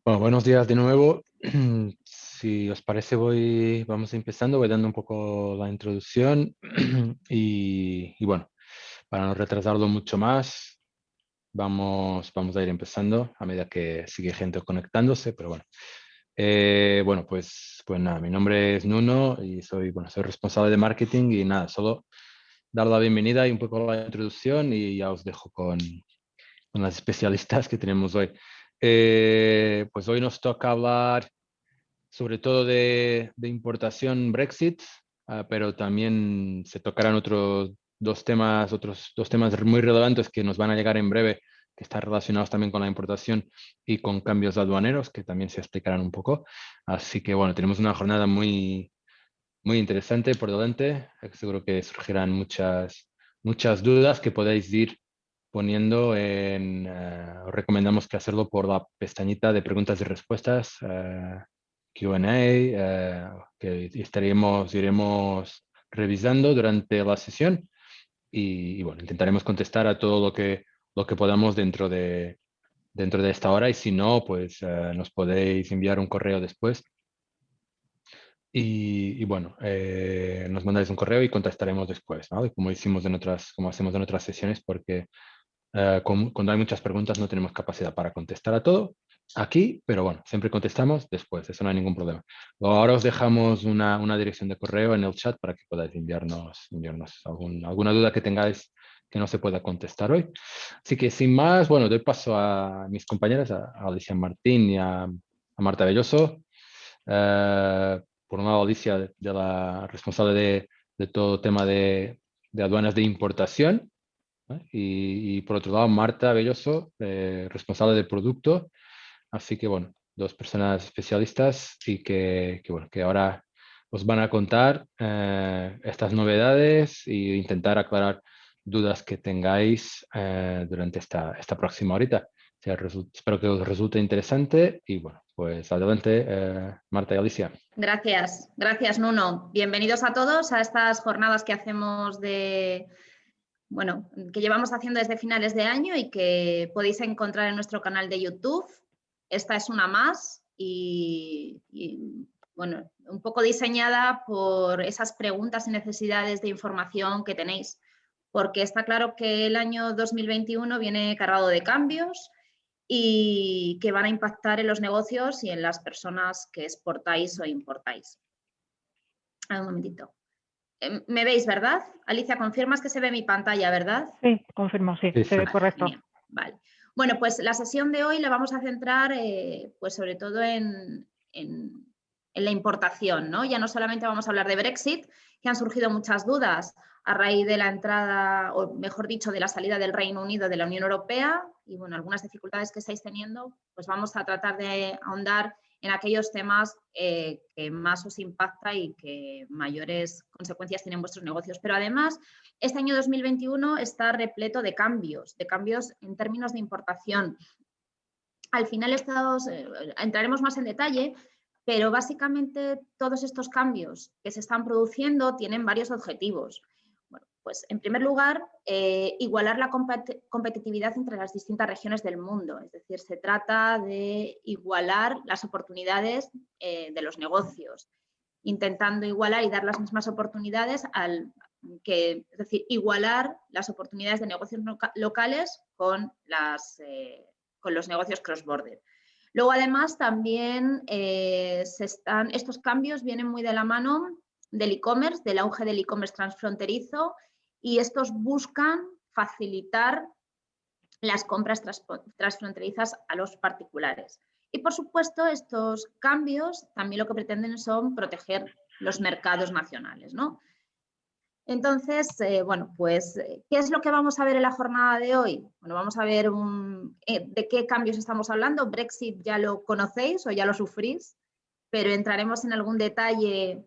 Bueno, buenos días de nuevo. Si os parece, vamos empezando, voy dando un poco la introducción y bueno, para no retrasarlo mucho más, vamos a ir empezando a medida que sigue gente conectándose, pero bueno. Pues nada, mi nombre es Nuno y soy responsable de marketing y nada, solo dar la bienvenida y un poco la introducción y ya os dejo con las especialistas que tenemos hoy. Pues hoy nos toca hablar sobre todo de importación Brexit, pero también se tocarán otros dos temas muy relevantes que nos van a llegar en breve, que están relacionados también con la importación y con cambios aduaneros, que también se explicarán un poco. Así que bueno, tenemos una jornada muy interesante por delante. Seguro que surgirán muchas dudas que podéis ir poniendo os recomendamos que hacerlo por la pestañita de preguntas y respuestas, Q&A, que iremos revisando durante la sesión y bueno, intentaremos contestar a todo lo que podamos dentro de esta hora y si no, pues nos podéis enviar un correo después y bueno, nos mandáis un correo y contestaremos después, ¿no? Como hacemos en otras sesiones, porque cuando hay muchas preguntas no tenemos capacidad para contestar a todo aquí, pero bueno, siempre contestamos después, eso no hay ningún problema. Ahora os dejamos una dirección de correo en el chat para que podáis enviarnos alguna duda que tengáis que no se pueda contestar hoy. Así que sin más, bueno, doy paso a mis compañeras, a Alicia Martín y a Marta Belloso. Por un lado, Alicia, de la responsable de todo tema de aduanas de importación, ¿no? Y por otro lado, Marta Belloso, responsable de producto. Así que bueno, dos personas especialistas y bueno, que ahora os van a contar estas novedades e intentar aclarar dudas que tengáis durante esta próxima horita. Espero que os resulte interesante y bueno, pues adelante, Marta y Alicia. Gracias, gracias Nuno. Bienvenidos a todos a estas jornadas que hacemos que llevamos haciendo desde finales de año y que podéis encontrar en nuestro canal de YouTube. Esta es una más y bueno, un poco diseñada por esas preguntas y necesidades de información que tenéis, porque está claro que el año 2021 viene cargado de cambios y que van a impactar en los negocios y en las personas que exportáis o importáis. Un momentito. ¿Me veis, verdad? Alicia, confirmas que se ve mi pantalla, ¿verdad? Sí, confirmo, sí, se ve correcto. Genial, vale. Bueno, pues la sesión de hoy la vamos a centrar pues sobre todo en la importación, ¿no? Ya no solamente vamos a hablar de Brexit, que han surgido muchas dudas a raíz de la entrada, o mejor dicho, de la salida del Reino Unido de la Unión Europea y, bueno, algunas dificultades que estáis teniendo, pues vamos a tratar de ahondar en aquellos temas que más os impacta y que mayores consecuencias tienen vuestros negocios. Pero además, este año 2021 está repleto de cambios en términos de importación. Al final entraremos más en detalle, pero básicamente todos estos cambios que se están produciendo tienen varios objetivos. Bueno, pues en primer lugar, igualar la competitividad entre las distintas regiones del mundo. Es decir, se trata de igualar las oportunidades de los negocios, intentando igualar y dar las mismas oportunidades es decir, igualar las oportunidades de negocios locales con los negocios cross-border. Luego, además, también estos cambios vienen muy de la mano del e-commerce, del auge del e-commerce transfronterizo, y estos buscan facilitar las compras transfronterizas a los particulares. Y, por supuesto, estos cambios también lo que pretenden son proteger los mercados nacionales, ¿no? Entonces, bueno, pues, ¿qué es lo que vamos a ver en la jornada de hoy? Bueno, vamos a ver de qué cambios estamos hablando. Brexit ya lo conocéis o ya lo sufrís, pero entraremos en algún detalle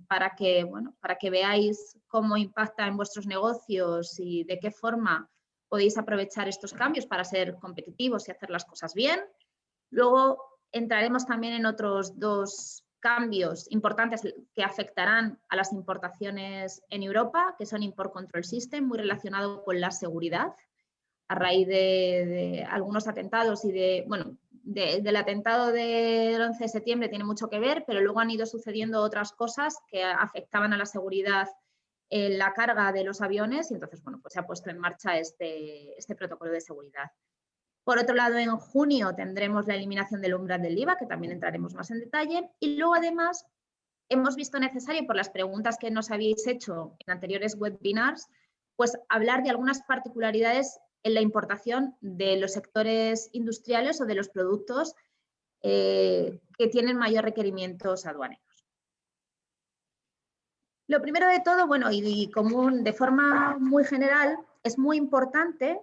para que veáis cómo impacta en vuestros negocios y de qué forma podéis aprovechar estos cambios para ser competitivos y hacer las cosas bien. Luego entraremos también en otros dos cambios importantes que afectarán a las importaciones en Europa, que son Import Control System, muy relacionado con la seguridad, a raíz de algunos atentados y del atentado del 11 de septiembre tiene mucho que ver, pero luego han ido sucediendo otras cosas que afectaban a la seguridad en la carga de los aviones y entonces, bueno, pues se ha puesto en marcha este protocolo de seguridad. Por otro lado, en junio tendremos la eliminación del umbral del IVA, que también entraremos más en detalle. Y luego, además, hemos visto necesario, por las preguntas que nos habéis hecho en anteriores webinars, pues hablar de algunas particularidades en la importación de los sectores industriales o de los productos que tienen mayor requerimientos aduaneros. Lo primero de todo, bueno, y común, de forma muy general, es muy importante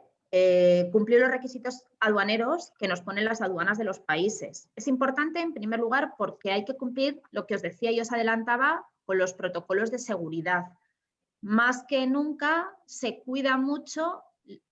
cumplir los requisitos aduaneros que nos ponen las aduanas de los países. Es importante, en primer lugar, porque hay que cumplir lo que os decía y os adelantaba con los protocolos de seguridad. Más que nunca se cuida mucho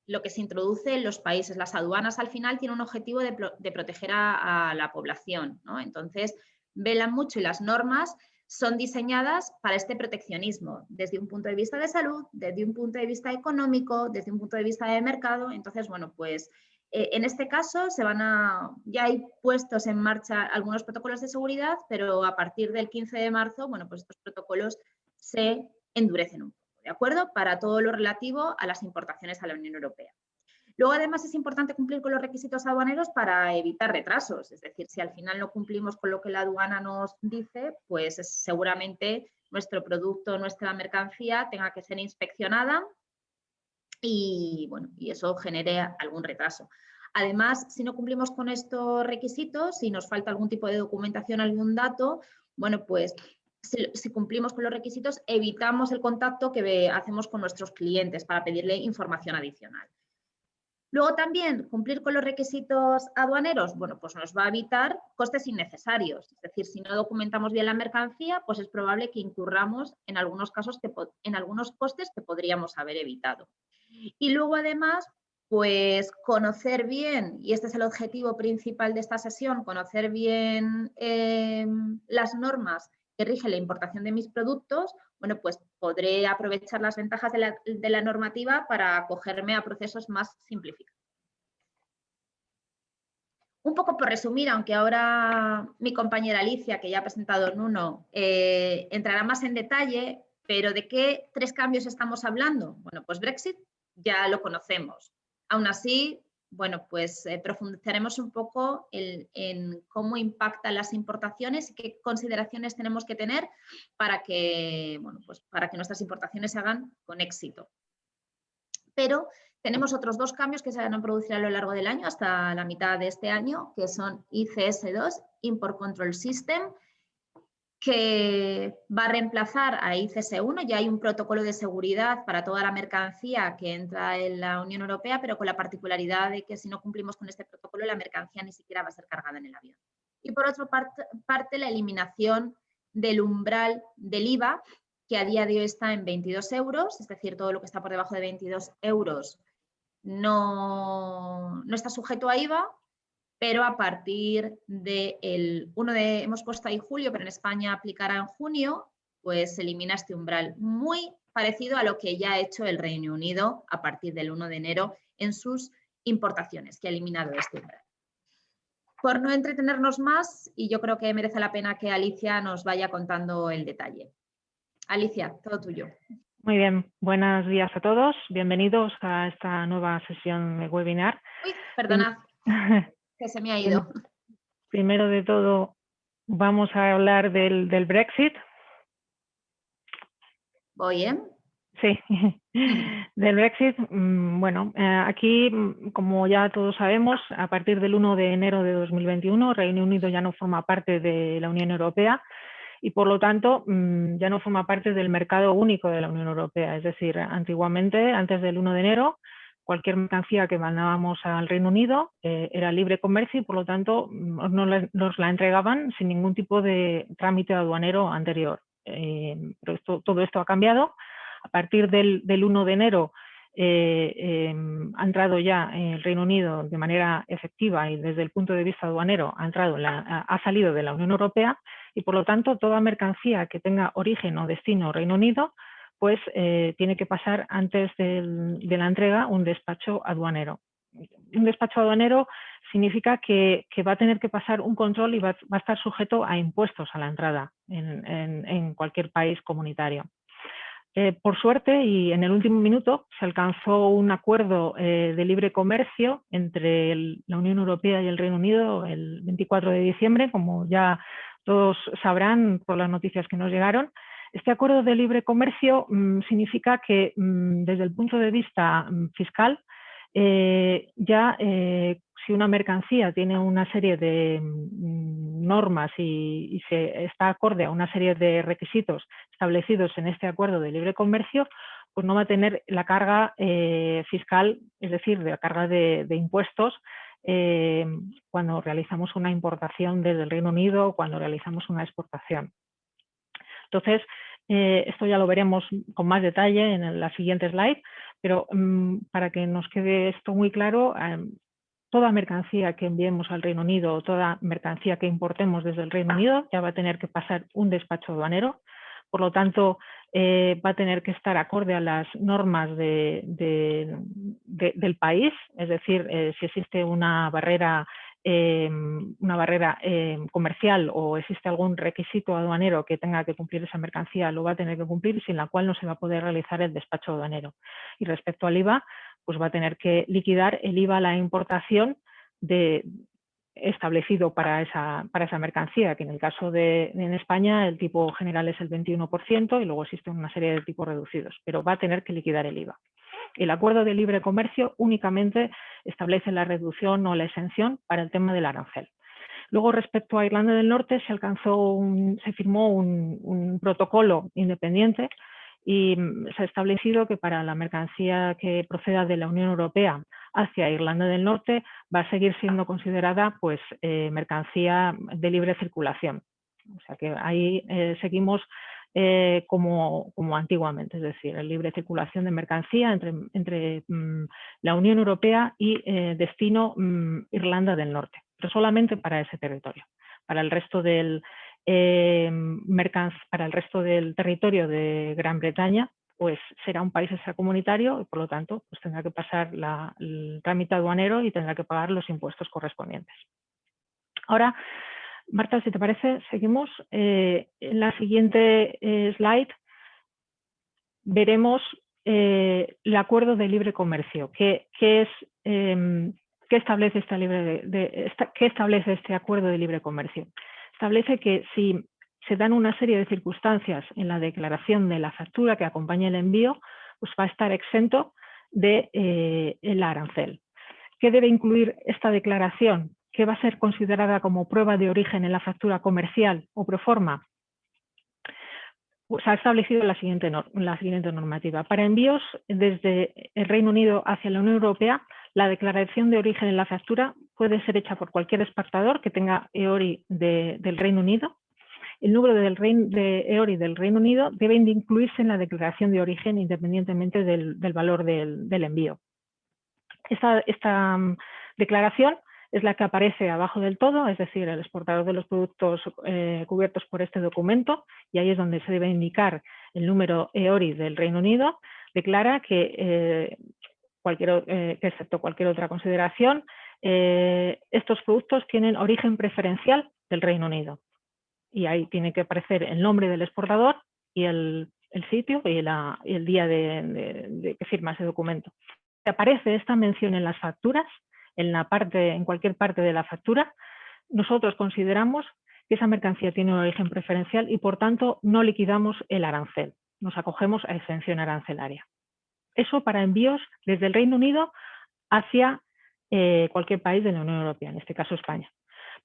lo que se introduce en los países. Las aduanas al final tienen un objetivo de proteger a la población, ¿no? Entonces, velan mucho y las normas son diseñadas para este proteccionismo, desde un punto de vista de salud, desde un punto de vista económico, desde un punto de vista de mercado. Entonces, bueno, pues en este caso ya hay puestos en marcha algunos protocolos de seguridad, pero a partir del 15 de marzo, bueno, pues estos protocolos se endurecen un poco, ¿de acuerdo? Para todo lo relativo a las importaciones a la Unión Europea. Luego, además, es importante cumplir con los requisitos aduaneros para evitar retrasos. Es decir, si al final no cumplimos con lo que la aduana nos dice, pues seguramente nuestro producto, nuestra mercancía tenga que ser inspeccionada y, bueno, y eso genere algún retraso. Además, si no cumplimos con estos requisitos, si nos falta algún tipo de documentación, algún dato, bueno, pues si cumplimos con los requisitos, evitamos el contacto que hacemos con nuestros clientes para pedirle información adicional. Luego también cumplir con los requisitos aduaneros, bueno, pues nos va a evitar costes innecesarios. Es decir, si no documentamos bien la mercancía, pues es probable que incurramos en algunos casos en algunos costes que podríamos haber evitado. Y luego además, pues conocer bien, y este es el objetivo principal de esta sesión, conocer bien las normas que rigen la importación de mis productos, bueno, pues podré aprovechar las ventajas de la normativa para acogerme a procesos más simplificados. Un poco por resumir, aunque ahora mi compañera Alicia, que ya ha presentado Nuno, entrará más en detalle, pero ¿de qué 3 cambios estamos hablando? Bueno, pues Brexit ya lo conocemos. Aún así, bueno, pues profundizaremos un poco en cómo impactan las importaciones y qué consideraciones tenemos que tener para que, bueno, pues para que nuestras importaciones se hagan con éxito. Pero tenemos otros 2 cambios que se van a producir a lo largo del año, hasta la mitad de este año, que son ICS2, Import Control System, que va a reemplazar a ICS1. Ya hay un protocolo de seguridad para toda la mercancía que entra en la Unión Europea, pero con la particularidad de que si no cumplimos con este protocolo, la mercancía ni siquiera va a ser cargada en el avión. Y por otra parte, la eliminación del umbral del IVA, que a día de hoy está en 22 euros, es decir, todo lo que está por debajo de 22 euros no está sujeto a IVA, pero a partir del 1 de, hemos puesto ahí julio, pero en España aplicará en junio, pues se elimina este umbral, muy parecido a lo que ya ha hecho el Reino Unido a partir del 1 de enero en sus importaciones, que ha eliminado este umbral. Por no entretenernos más, y yo creo que merece la pena que Alicia nos vaya contando el detalle. Alicia, todo tuyo. Muy bien, buenos días a todos. Bienvenidos a esta nueva sesión de webinar. Uy, perdonad, que se me ha ido. Primero de todo, vamos a hablar del Brexit. Voy, ¿eh? Sí, del Brexit. Bueno, aquí, como ya todos sabemos, a partir del 1 de enero de 2021, Reino Unido ya no forma parte de la Unión Europea y, por lo tanto, ya no forma parte del mercado único de la Unión Europea. Es decir, antiguamente, antes del 1 de enero, cualquier mercancía que mandábamos al Reino Unido era libre comercio y, por lo tanto, nos la entregaban sin ningún tipo de trámite aduanero anterior. Pero todo esto ha cambiado. A partir del 1 de enero ha entrado ya el Reino Unido de manera efectiva y desde el punto de vista aduanero ha salido de la Unión Europea y, por lo tanto, toda mercancía que tenga origen o destino Reino Unido pues tiene que pasar antes de la entrega un despacho aduanero. Un despacho aduanero significa que va a tener que pasar un control y va a estar sujeto a impuestos a la entrada en cualquier país comunitario. Por suerte, y en el último minuto, se alcanzó un acuerdo de libre comercio entre la Unión Europea y el Reino Unido el 24 de diciembre, como ya todos sabrán por las noticias que nos llegaron. Este acuerdo de libre comercio significa que desde el punto de vista fiscal, si una mercancía tiene una serie de normas y se está acorde a una serie de requisitos establecidos en este acuerdo de libre comercio, pues no va a tener la carga fiscal, es decir, la carga de impuestos cuando realizamos una importación desde el Reino Unido o cuando realizamos una exportación. Entonces, esto ya lo veremos con más detalle en la siguiente slide, pero para que nos quede esto muy claro, toda mercancía que enviemos al Reino Unido o toda mercancía que importemos desde el Reino Unido ya va a tener que pasar un despacho aduanero, por lo tanto va a tener que estar acorde a las normas del país, es decir, si existe una barrera comercial o existe algún requisito aduanero que tenga que cumplir esa mercancía, lo va a tener que cumplir, sin la cual no se va a poder realizar el despacho aduanero. Y respecto al IVA, pues va a tener que liquidar el IVA a la importación establecido para esa mercancía, que en el caso en España el tipo general es el 21% y luego existen una serie de tipos reducidos, pero va a tener que liquidar el IVA. El acuerdo de libre comercio únicamente establece la reducción o la exención para el tema del arancel. Luego, respecto a Irlanda del Norte, se firmó un protocolo independiente y se ha establecido que para la mercancía que proceda de la Unión Europea hacia Irlanda del Norte va a seguir siendo considerada pues, mercancía de libre circulación. O sea que ahí seguimos como antiguamente, es decir, la libre circulación de mercancía entre la Unión Europea y destino Irlanda del Norte, pero solamente para ese territorio. Para el resto del territorio de Gran Bretaña, pues será un país extracomunitario y por lo tanto pues tendrá que pasar el trámite aduanero y tendrá que pagar los impuestos correspondientes. Ahora, Marta, si te parece, seguimos. En la siguiente slide veremos el acuerdo de libre comercio. ¿Qué establece ¿qué establece este acuerdo de libre comercio? Establece que si se dan una serie de circunstancias en la declaración de la factura que acompaña el envío, pues va a estar exento del arancel. ¿Qué debe incluir esta declaración? ¿Qué va a ser considerada como prueba de origen en la factura comercial o proforma? Pues ha establecido la siguiente normativa. Para envíos desde el Reino Unido hacia la Unión Europea, la declaración de origen en la factura puede ser hecha por cualquier exportador que tenga EORI del Reino Unido. El número de EORI del Reino Unido debe incluirse en la declaración de origen independientemente del valor del envío. Esta declaración es la que aparece abajo del todo, es decir, el exportador de los productos cubiertos por este documento, y ahí es donde se debe indicar el número EORI del Reino Unido, declara que, excepto cualquier otra consideración, estos productos tienen origen preferencial del Reino Unido. Y ahí tiene que aparecer el nombre del exportador y el sitio y el día de que firma ese documento. Si aparece esta mención en las facturas, en cualquier parte de la factura, nosotros consideramos que esa mercancía tiene un origen preferencial y por tanto no liquidamos el arancel, nos acogemos a exención arancelaria. Eso para envíos desde el Reino Unido hacia cualquier país de la Unión Europea, en este caso España.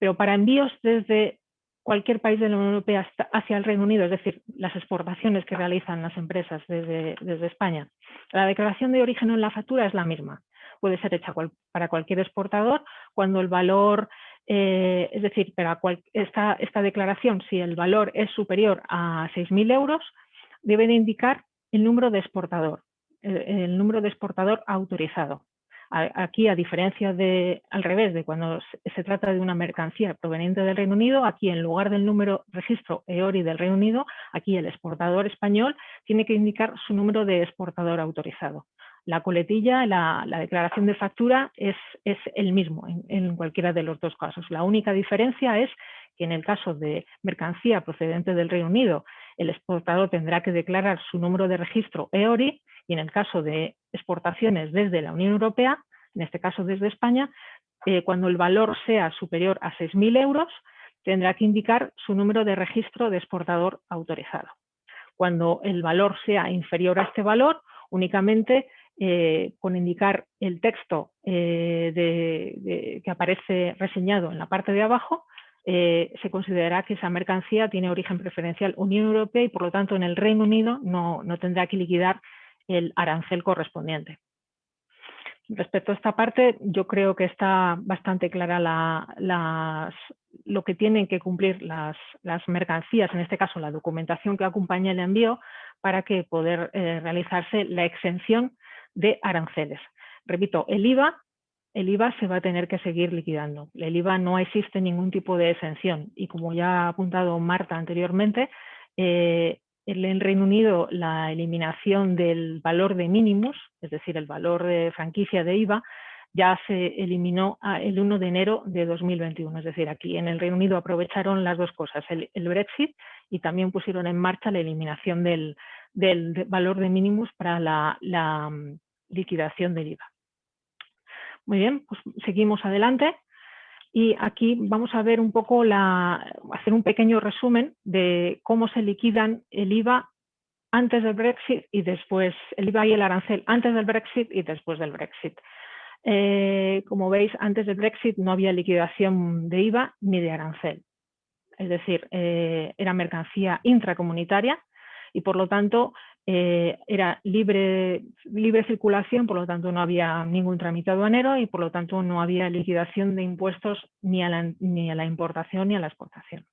Pero para envíos desde cualquier país de la Unión Europea hacia el Reino Unido, es decir, las exportaciones que realizan las empresas desde España, la declaración de origen en la factura es la misma. Puede ser hecha para cualquier exportador cuando el valor, es decir, para esta declaración, si el valor es superior a 6.000 euros, debe de indicar el número de exportador, el número de exportador autorizado. Aquí, a diferencia al revés de cuando se trata de una mercancía proveniente del Reino Unido, aquí en lugar del número registro EORI del Reino Unido, aquí el exportador español tiene que indicar su número de exportador autorizado. La coletilla, la declaración de factura es el mismo en cualquiera de los dos casos. La única diferencia es que en el caso de mercancía procedente del Reino Unido, el exportador tendrá que declarar su número de registro EORI, y en el caso de exportaciones desde la Unión Europea, en este caso desde España, cuando el valor sea superior a 6.000 euros, tendrá que indicar su número de registro de exportador autorizado. Cuando el valor sea inferior a este valor, únicamente con indicar el texto que aparece reseñado en la parte de abajo, se considerará que esa mercancía tiene origen preferencial Unión Europea y por lo tanto en el Reino Unido no tendrá que liquidar el arancel correspondiente. Respecto a esta parte, yo creo que está bastante clara lo que tienen que cumplir las mercancías, en este caso la documentación que acompaña el envío, para que poder realizarse la exención de aranceles. Repito, el IVA se va a tener que seguir liquidando. El IVA no existe ningún tipo de exención y como ya ha apuntado Marta anteriormente, en el Reino Unido la eliminación del valor de mínimos, es decir, el valor de franquicia de IVA, ya se eliminó el 1 de enero de 2021. Es decir, aquí en el Reino Unido aprovecharon las dos cosas, el Brexit, y también pusieron en marcha la eliminación del valor de mínimos para la liquidación del IVA. Muy bien, pues seguimos adelante. Y aquí vamos a ver un poco, hacer un pequeño resumen de cómo se liquidan el IVA antes del Brexit y después, el IVA y el arancel antes del Brexit y después del Brexit. Como veis, antes del Brexit no había liquidación de IVA ni de arancel. Es decir, era mercancía intracomunitaria y por lo tanto era libre circulación, por lo tanto no había ningún trámite aduanero y por lo tanto no había liquidación de impuestos ni a la importación ni a la exportación.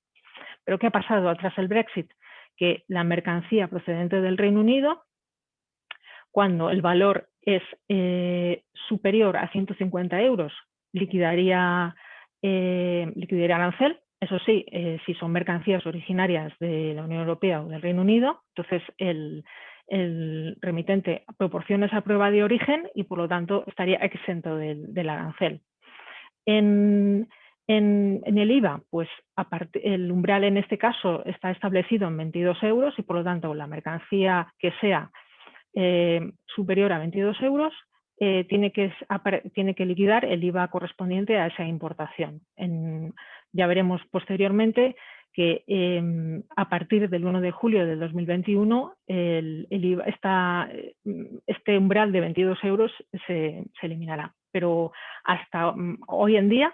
¿Pero qué ha pasado tras el Brexit? Que la mercancía procedente del Reino Unido, cuando el valor es superior a 150 euros, liquidaría arancel. Eso sí, si son mercancías originarias de la Unión Europea o del Reino Unido, entonces el remitente proporciona esa prueba de origen y por lo tanto estaría exento del arancel. En el IVA, pues el umbral en este caso está establecido en 22 euros y por lo tanto la mercancía que sea superior a 22 euros tiene que liquidar el IVA correspondiente a esa importación. Ya veremos posteriormente que a partir del 1 de julio del 2021 el IVA este umbral de 22 euros se eliminará. Pero hasta hoy en día,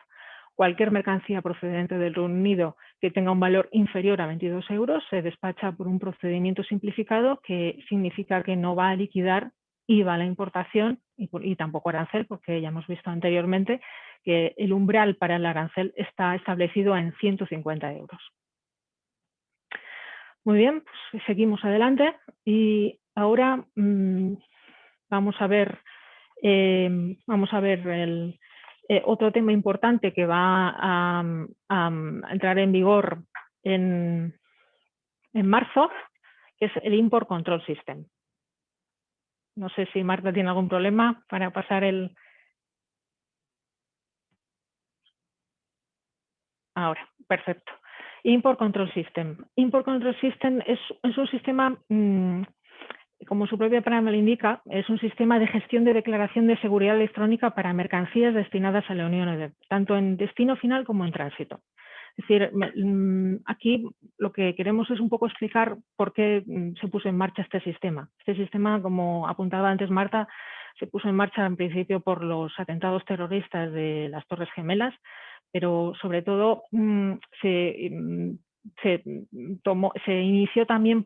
cualquier mercancía procedente del Reino Unido que tenga un valor inferior a 22 euros se despacha por un procedimiento simplificado que significa que no va a liquidar IVA a la importación y tampoco arancel, porque ya hemos visto anteriormente que el umbral para el arancel está establecido en 150 euros. Muy bien, pues seguimos adelante y ahora vamos a ver otro tema importante que va a entrar en vigor en marzo, que es el Import Control System. No sé si Marta tiene algún problema para pasar el... Ahora, perfecto. Import Control System. Import Control System es un sistema, como su propia palabra le indica, es un sistema de gestión de declaración de seguridad electrónica para mercancías destinadas a la Unión Europea, tanto en destino final como en tránsito. Es decir, aquí lo que queremos es un poco explicar por qué se puso en marcha este sistema. Este sistema, como apuntaba antes Marta, se puso en marcha en principio por los atentados terroristas de las Torres Gemelas, pero sobre todo se inició también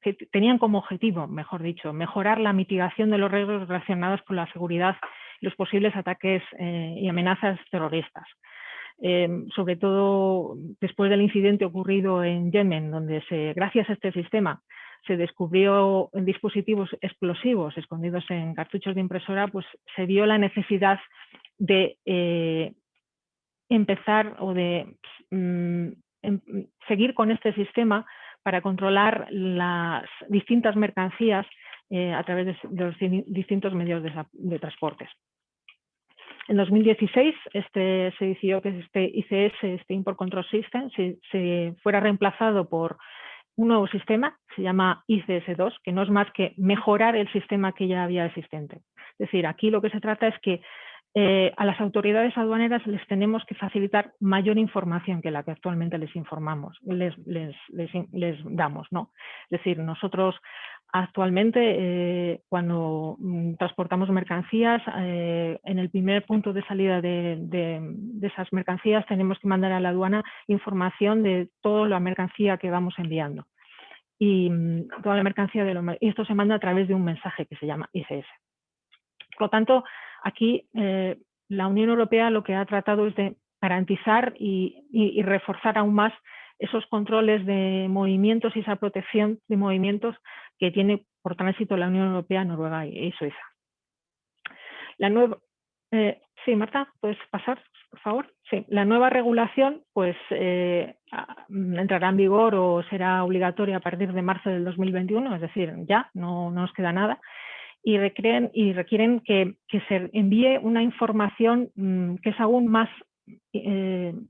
que tenían como objetivo, mejor dicho, mejorar la mitigación de los riesgos relacionados con la seguridad y los posibles ataques y amenazas terroristas. Sobre todo después del incidente ocurrido en Yemen, donde gracias a este sistema se descubrió dispositivos explosivos escondidos en cartuchos de impresora, pues se vio la necesidad de empezar o de seguir con este sistema para controlar las distintas mercancías a través de los distintos medios de transportes. En 2016 se decidió que este ICS, este Import Control System, se fuera reemplazado por un nuevo sistema, se llama ICS2, que no es más que mejorar el sistema que ya había existente. Es decir, aquí lo que se trata es que a las autoridades aduaneras les tenemos que facilitar mayor información que la que actualmente les informamos, les damos, ¿no? Es decir, nosotros actualmente cuando transportamos mercancías, en el primer punto de salida de esas mercancías tenemos que mandar a la aduana información de toda la mercancía que vamos enviando. Y toda la mercancía y esto se manda a través de un mensaje que se llama ICS. Por lo tanto, aquí la Unión Europea lo que ha tratado es de garantizar y reforzar aún más esos controles de movimientos y esa protección de movimientos que tiene por tránsito la Unión Europea, Noruega y Suiza. La nueva, sí, Marta, ¿puedes pasar, por favor? Sí, la nueva regulación pues, entrará en vigor o será obligatoria a partir de marzo del 2021, es decir, ya, no nos queda nada. Y requieren que se envíe una información que es aún más,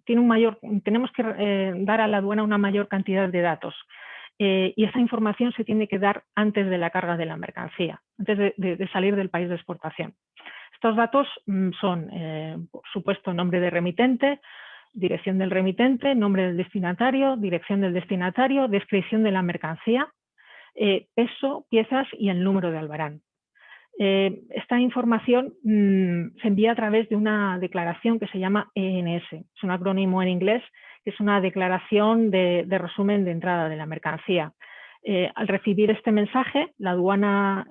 tenemos que dar a la aduana una mayor cantidad de datos. Y esa información se tiene que dar antes de la carga de la mercancía, antes de salir del país de exportación. Estos datos son, por supuesto, nombre de remitente, dirección del remitente, nombre del destinatario, dirección del destinatario, descripción de la mercancía, peso, piezas y el número de albarán. Esta información se envía a través de una declaración que se llama ENS, es un acrónimo en inglés, que es una declaración de resumen de entrada de la mercancía. Al recibir este mensaje,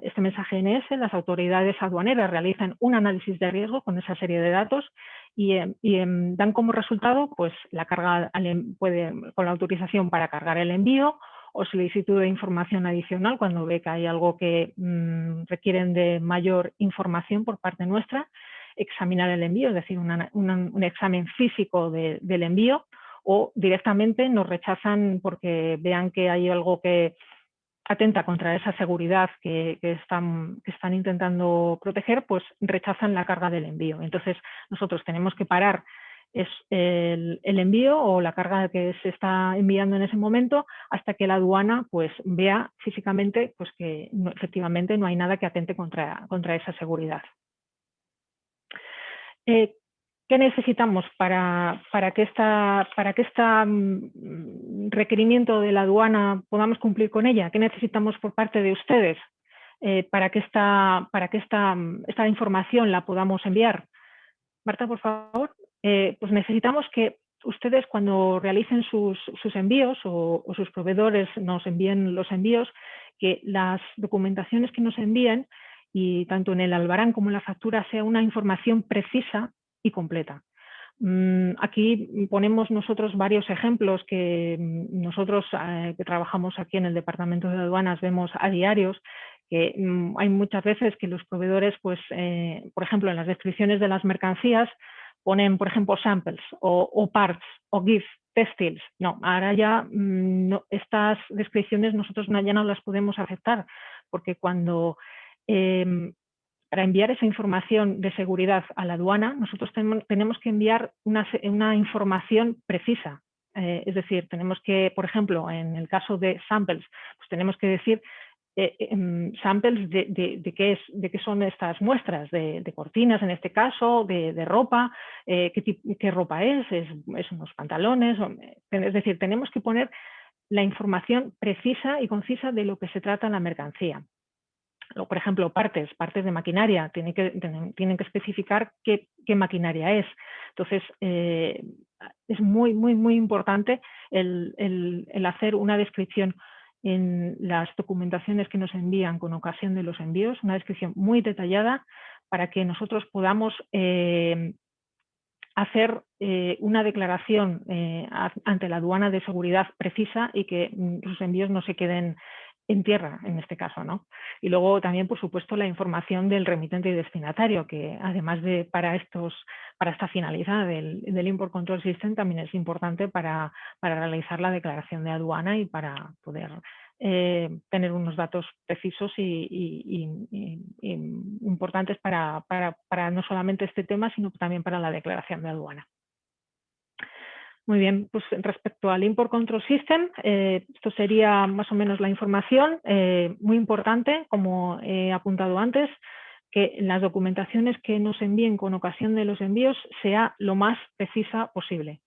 este mensaje ENS, las autoridades aduaneras realizan un análisis de riesgo con esa serie de datos y dan como resultado pues, la carga con la autorización para cargar el envío o solicitud de información adicional cuando ve que hay algo que requieren de mayor información por parte nuestra, examinar el envío, es decir, un examen físico del envío, o directamente nos rechazan porque vean que hay algo que atenta contra esa seguridad que están intentando proteger, pues rechazan la carga del envío. Entonces nosotros tenemos que parar el envío o la carga que se está enviando en ese momento hasta que la aduana pues vea físicamente pues que efectivamente no hay nada que atente contra esa seguridad. ¿Qué necesitamos para que este requerimiento de la aduana podamos cumplir con ella? ¿Qué necesitamos por parte de ustedes para que esta información la podamos enviar? Marta, por favor. Pues necesitamos que ustedes cuando realicen sus envíos o sus proveedores nos envíen los envíos, que las documentaciones que nos envíen y tanto en el albarán como en la factura sea una información precisa y completa. Aquí ponemos nosotros varios ejemplos que nosotros que trabajamos aquí en el Departamento de Aduanas vemos a diarios, que hay muchas veces que los proveedores, pues, por ejemplo, en las descripciones de las mercancías ponen, por ejemplo, samples o parts o gifts, textiles. No, ahora ya estas descripciones nosotros ya no las podemos aceptar, porque cuando para enviar esa información de seguridad a la aduana, nosotros tenemos que enviar una información precisa. Es decir, tenemos que, por ejemplo, en el caso de samples, pues tenemos que decir samples de qué son estas muestras, de cortinas en este caso, de ropa, qué ropa es unos pantalones, es decir, tenemos que poner la información precisa y concisa de lo que se trata en la mercancía. O, por ejemplo, partes de maquinaria, tienen que especificar qué maquinaria es. Entonces, es muy, muy, muy importante el hacer una descripción en las documentaciones que nos envían con ocasión de los envíos, una descripción muy detallada para que nosotros podamos hacer una declaración ante la aduana de seguridad precisa y que los envíos no se queden en tierra, en este caso, ¿no? Y luego también, por supuesto, la información del remitente y destinatario, que además de para esta finalidad del Import Control System, también es importante para realizar la declaración de aduana y para poder tener unos datos precisos y importantes para no solamente este tema, sino también para la declaración de aduana. Muy bien, pues respecto al Import Control System, esto sería más o menos la información. Muy importante, como he apuntado antes, que las documentaciones que nos envíen con ocasión de los envíos sea lo más precisa posible.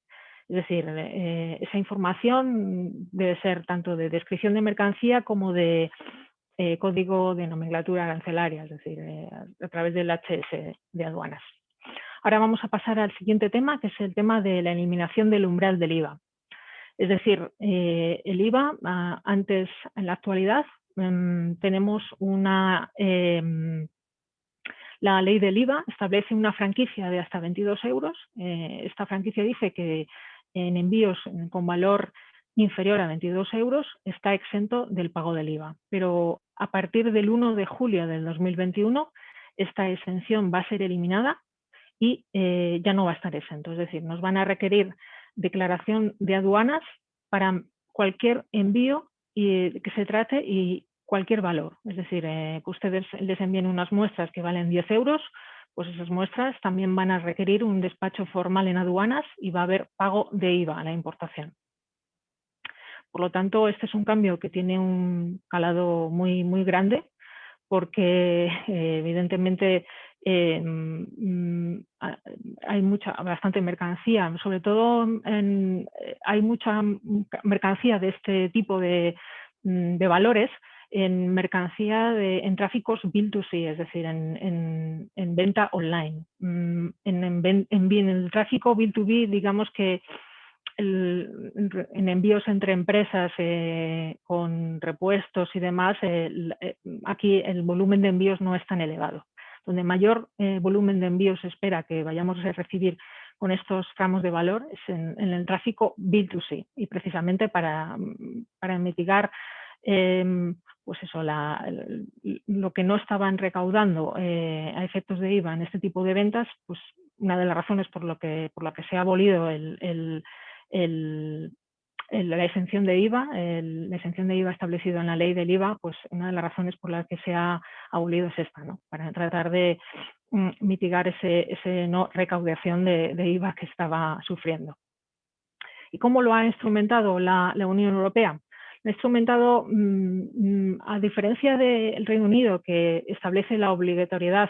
Es decir, esa información debe ser tanto de descripción de mercancía como de código de nomenclatura arancelaria, es decir, a través del HS de aduanas. Ahora vamos a pasar al siguiente tema, que es el tema de la eliminación del umbral del IVA. Es decir, el IVA, antes, en la actualidad, tenemos la ley del IVA establece una franquicia de hasta 22 euros. Esta franquicia dice que en envíos con valor inferior a 22 euros está exento del pago del IVA. Pero a partir del 1 de julio del 2021, esta exención va a ser eliminada y ya no va a estar exento. Es decir, nos van a requerir declaración de aduanas para cualquier envío que se trate y cualquier valor. Es decir, que ustedes les envíen unas muestras que valen 10 euros, pues esas muestras también van a requerir un despacho formal en aduanas y va a haber pago de IVA a la importación. Por lo tanto, este es un cambio que tiene un calado muy, muy grande, porque evidentemente hay bastante mercancía, sobre todo hay mucha mercancía de este tipo de valores en mercancía en tráficos B2C, es decir, en venta online. En el tráfico B2B, digamos que en envíos entre empresas con repuestos y demás, aquí el volumen de envíos no es tan elevado. Donde mayor volumen de envíos se espera que vayamos a recibir con estos tramos de valor es en el tráfico B2C, y precisamente para mitigar pues eso, lo que no estaban recaudando a efectos de IVA en este tipo de ventas, pues una de las razones por la que se ha abolido la exención de IVA, la exención de IVA establecida en la ley del IVA, pues una de las razones por las que se ha abolido es esta, ¿no? Para tratar de mitigar ese no recaudación de IVA que estaba sufriendo. ¿Y cómo lo ha instrumentado la Unión Europea? Lo ha instrumentado, a diferencia del Reino Unido, que establece la obligatoriedad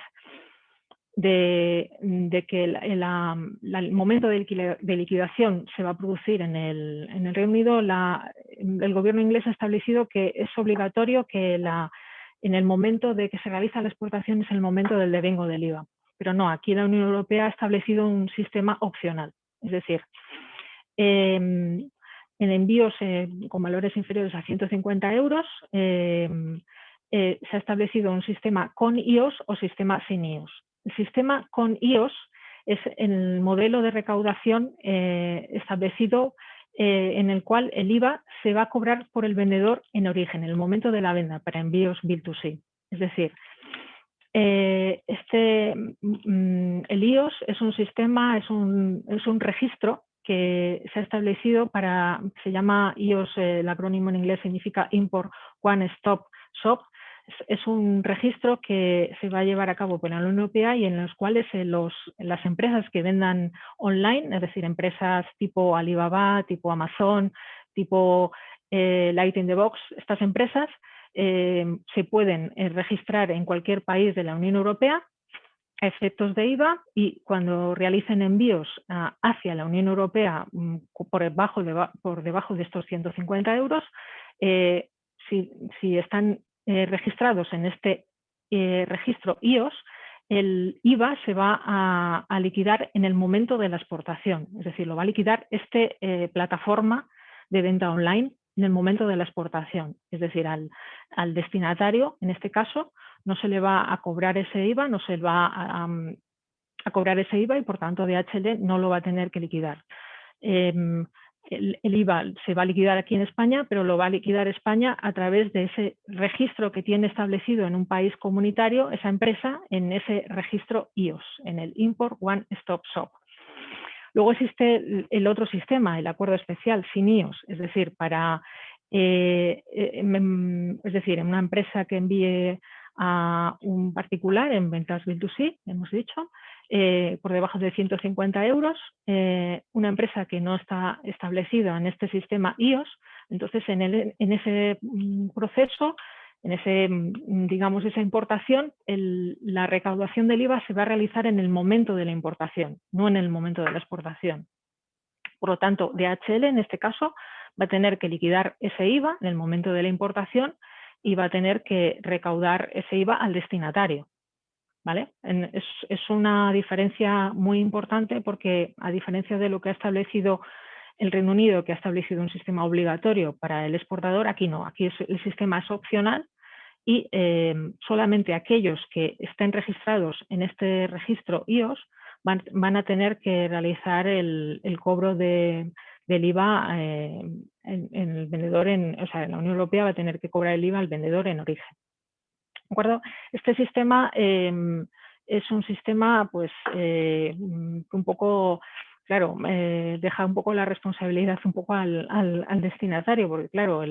de que el momento de liquidación se va a producir en el Reino Unido. El gobierno inglés ha establecido que es obligatorio que en el momento de que se realiza la exportación es el momento del devengo del IVA. Pero no, aquí la Unión Europea ha establecido un sistema opcional. Es decir, en envíos con valores inferiores a 150 euros se ha establecido un sistema con IOS o sistema sin IOS. El sistema con IOS es el modelo de recaudación establecido en el cual el IVA se va a cobrar por el vendedor en origen, en el momento de la venta para envíos B2C. Es decir, el IOS es un sistema, es un registro que se ha establecido se llama IOS, el acrónimo en inglés significa Import One Stop Shop. Es un registro que se va a llevar a cabo por la Unión Europea y en los cuales las empresas que vendan online, es decir, empresas tipo Alibaba, tipo Amazon, tipo Light in the Box, estas empresas se pueden registrar en cualquier país de la Unión Europea a efectos de IVA, y cuando realicen envíos hacia la Unión Europea por debajo de estos 150 euros, si están registrados en este registro IOS, el IVA se va a liquidar en el momento de la exportación. Es decir, lo va a liquidar esta plataforma de venta online en el momento de la exportación. Es decir, al destinatario, en este caso, no se le va a cobrar ese IVA, no se va a cobrar ese IVA, y por tanto DHL no lo va a tener que liquidar. el IVA se va a liquidar aquí en España, pero lo va a liquidar España a través de ese registro que tiene establecido en un país comunitario, esa empresa, en ese registro IOS, en el Import One Stop Shop. Luego existe el otro sistema, el acuerdo especial sin IOS, es decir, en una empresa que envíe a un particular en ventas B2C, hemos dicho, por debajo de 150 euros, una empresa que no está establecida en este sistema IOS, entonces en ese proceso, en esa importación, la recaudación del IVA se va a realizar en el momento de la importación, no en el momento de la exportación. Por lo tanto, DHL en este caso va a tener que liquidar ese IVA en el momento de la importación y va a tener que recaudar ese IVA al destinatario. ¿Vale? Es una diferencia muy importante porque, a diferencia de lo que ha establecido el Reino Unido, que ha establecido un sistema obligatorio para el exportador, aquí no, aquí el sistema es opcional y solamente aquellos que estén registrados en este registro IOS van a tener que realizar el cobro del IVA en el vendedor, en la Unión Europea va a tener que cobrar el IVA al vendedor en origen. ¿De acuerdo? Este sistema es un sistema pues, un poco, claro, deja un poco la responsabilidad un poco al destinatario, porque claro,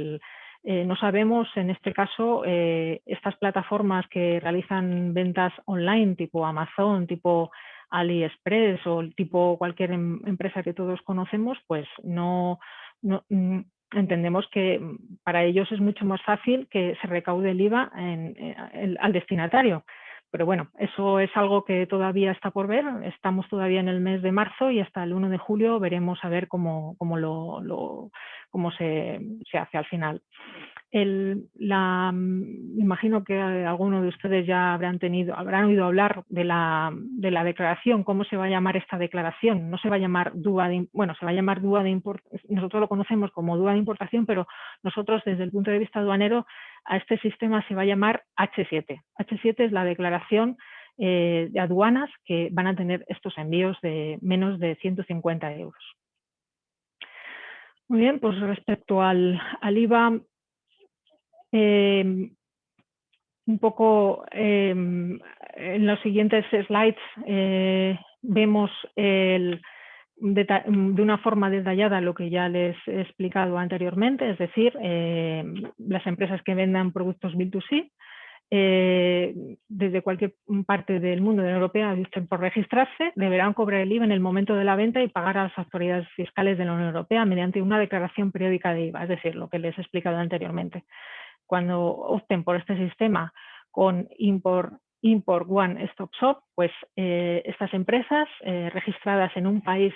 no sabemos en este caso estas plataformas que realizan ventas online tipo Amazon, tipo AliExpress o tipo cualquier empresa que todos conocemos, pues no entendemos que para ellos es mucho más fácil que se recaude el IVA al destinatario. Pero bueno, eso es algo que todavía está por ver. Estamos todavía en el mes de marzo y hasta el 1 de julio veremos a ver cómo se hace al final. Imagino que alguno de ustedes ya habrán oído hablar de la declaración. ¿Cómo se va a llamar esta declaración? No se va a llamar se va a llamar DUA de importación. Nosotros lo conocemos como DUA de importación, pero nosotros desde el punto de vista aduanero a este sistema se va a llamar H7. H7 es la declaración de aduanas que van a tener estos envíos de menos de 150 euros. Muy bien, pues respecto al IVA, un poco en los siguientes slides vemos de una forma detallada lo que ya les he explicado anteriormente, es decir, las empresas que vendan productos B2C desde cualquier parte del mundo de la Europea por registrarse deberán cobrar el IVA en el momento de la venta y pagar a las autoridades fiscales de la Unión Europea mediante una declaración periódica de IVA, es decir, lo que les he explicado anteriormente. Cuando opten por este sistema con Import One Stop Shop, pues estas empresas registradas en un país,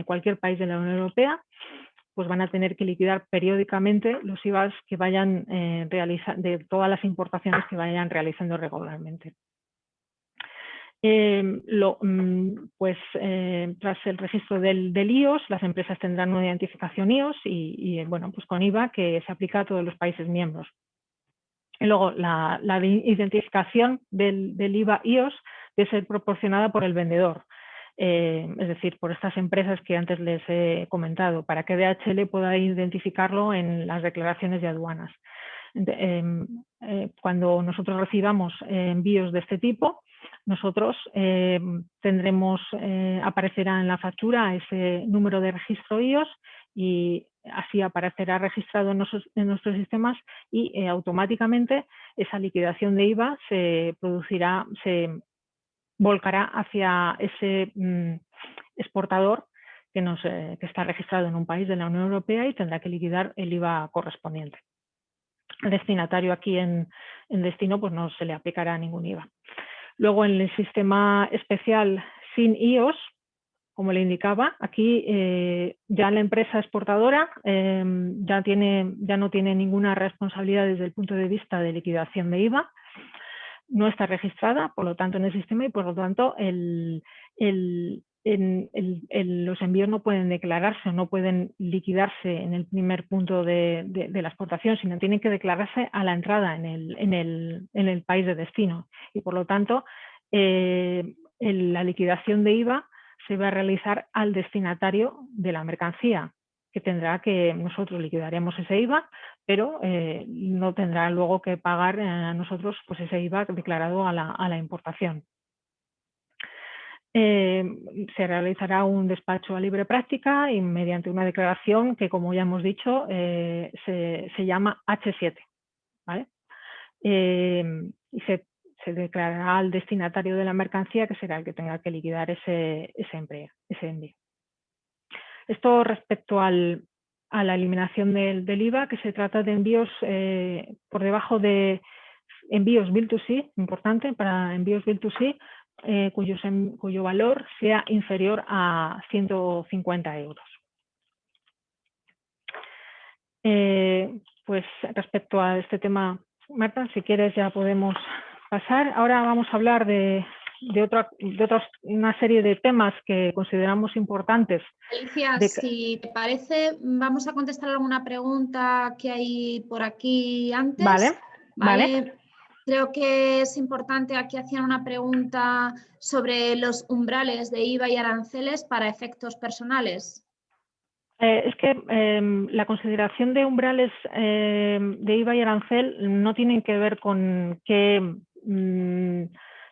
cualquier país de la Unión Europea, pues van a tener que liquidar periódicamente los IVAs que vayan de todas las importaciones que vayan realizando regularmente. Tras el registro del IOS, las empresas tendrán una identificación IOS y bueno, pues con IVA que se aplica a todos los países miembros. Y luego, la identificación del IVA IOS debe ser proporcionada por el vendedor, es decir, por estas empresas que antes les he comentado, para que DHL pueda identificarlo en las declaraciones de aduanas. Cuando nosotros recibamos envíos de este tipo, nosotros aparecerá en la factura ese número de registro IOS y así aparecerá registrado en nuestros sistemas y automáticamente esa liquidación de IVA se volcará hacia ese exportador que está registrado en un país de la Unión Europea y tendrá que liquidar el IVA correspondiente. Al destinatario aquí en destino pues no se le aplicará ningún IVA. Luego en el sistema especial sin IOS, como le indicaba, aquí ya la empresa exportadora ya no tiene ninguna responsabilidad desde el punto de vista de liquidación de IVA, no está registrada, por lo tanto, en el sistema y por lo tanto los envíos no pueden declararse o no pueden liquidarse en el primer punto de la exportación, sino tienen que declararse a la entrada en el país de destino. Y por lo tanto, la liquidación de IVA se va a realizar al destinatario de la mercancía. que tendrá que, nosotros liquidaremos ese IVA, pero no tendrá luego que pagar a nosotros pues ese IVA declarado a la importación. Se realizará un despacho a libre práctica y mediante una declaración que, como ya hemos dicho, se llama H7, ¿vale? Y se declarará al destinatario de la mercancía, que será el que tenga que liquidar ese envío. Esto respecto a la eliminación del IVA, que se trata de envíos por debajo de envíos B2C, importante para envíos B2C, cuyo valor sea inferior a 150 euros. Pues respecto a este tema, Marta, si quieres ya podemos pasar. Ahora vamos a hablar de una serie de temas que consideramos importantes. Alicia, si te parece, vamos a contestar alguna pregunta que hay por aquí antes. Vale. Creo que es importante, aquí hacían una pregunta sobre los umbrales de IVA y aranceles para efectos personales. Es que la consideración de umbrales de IVA y arancel no tienen que ver con qué,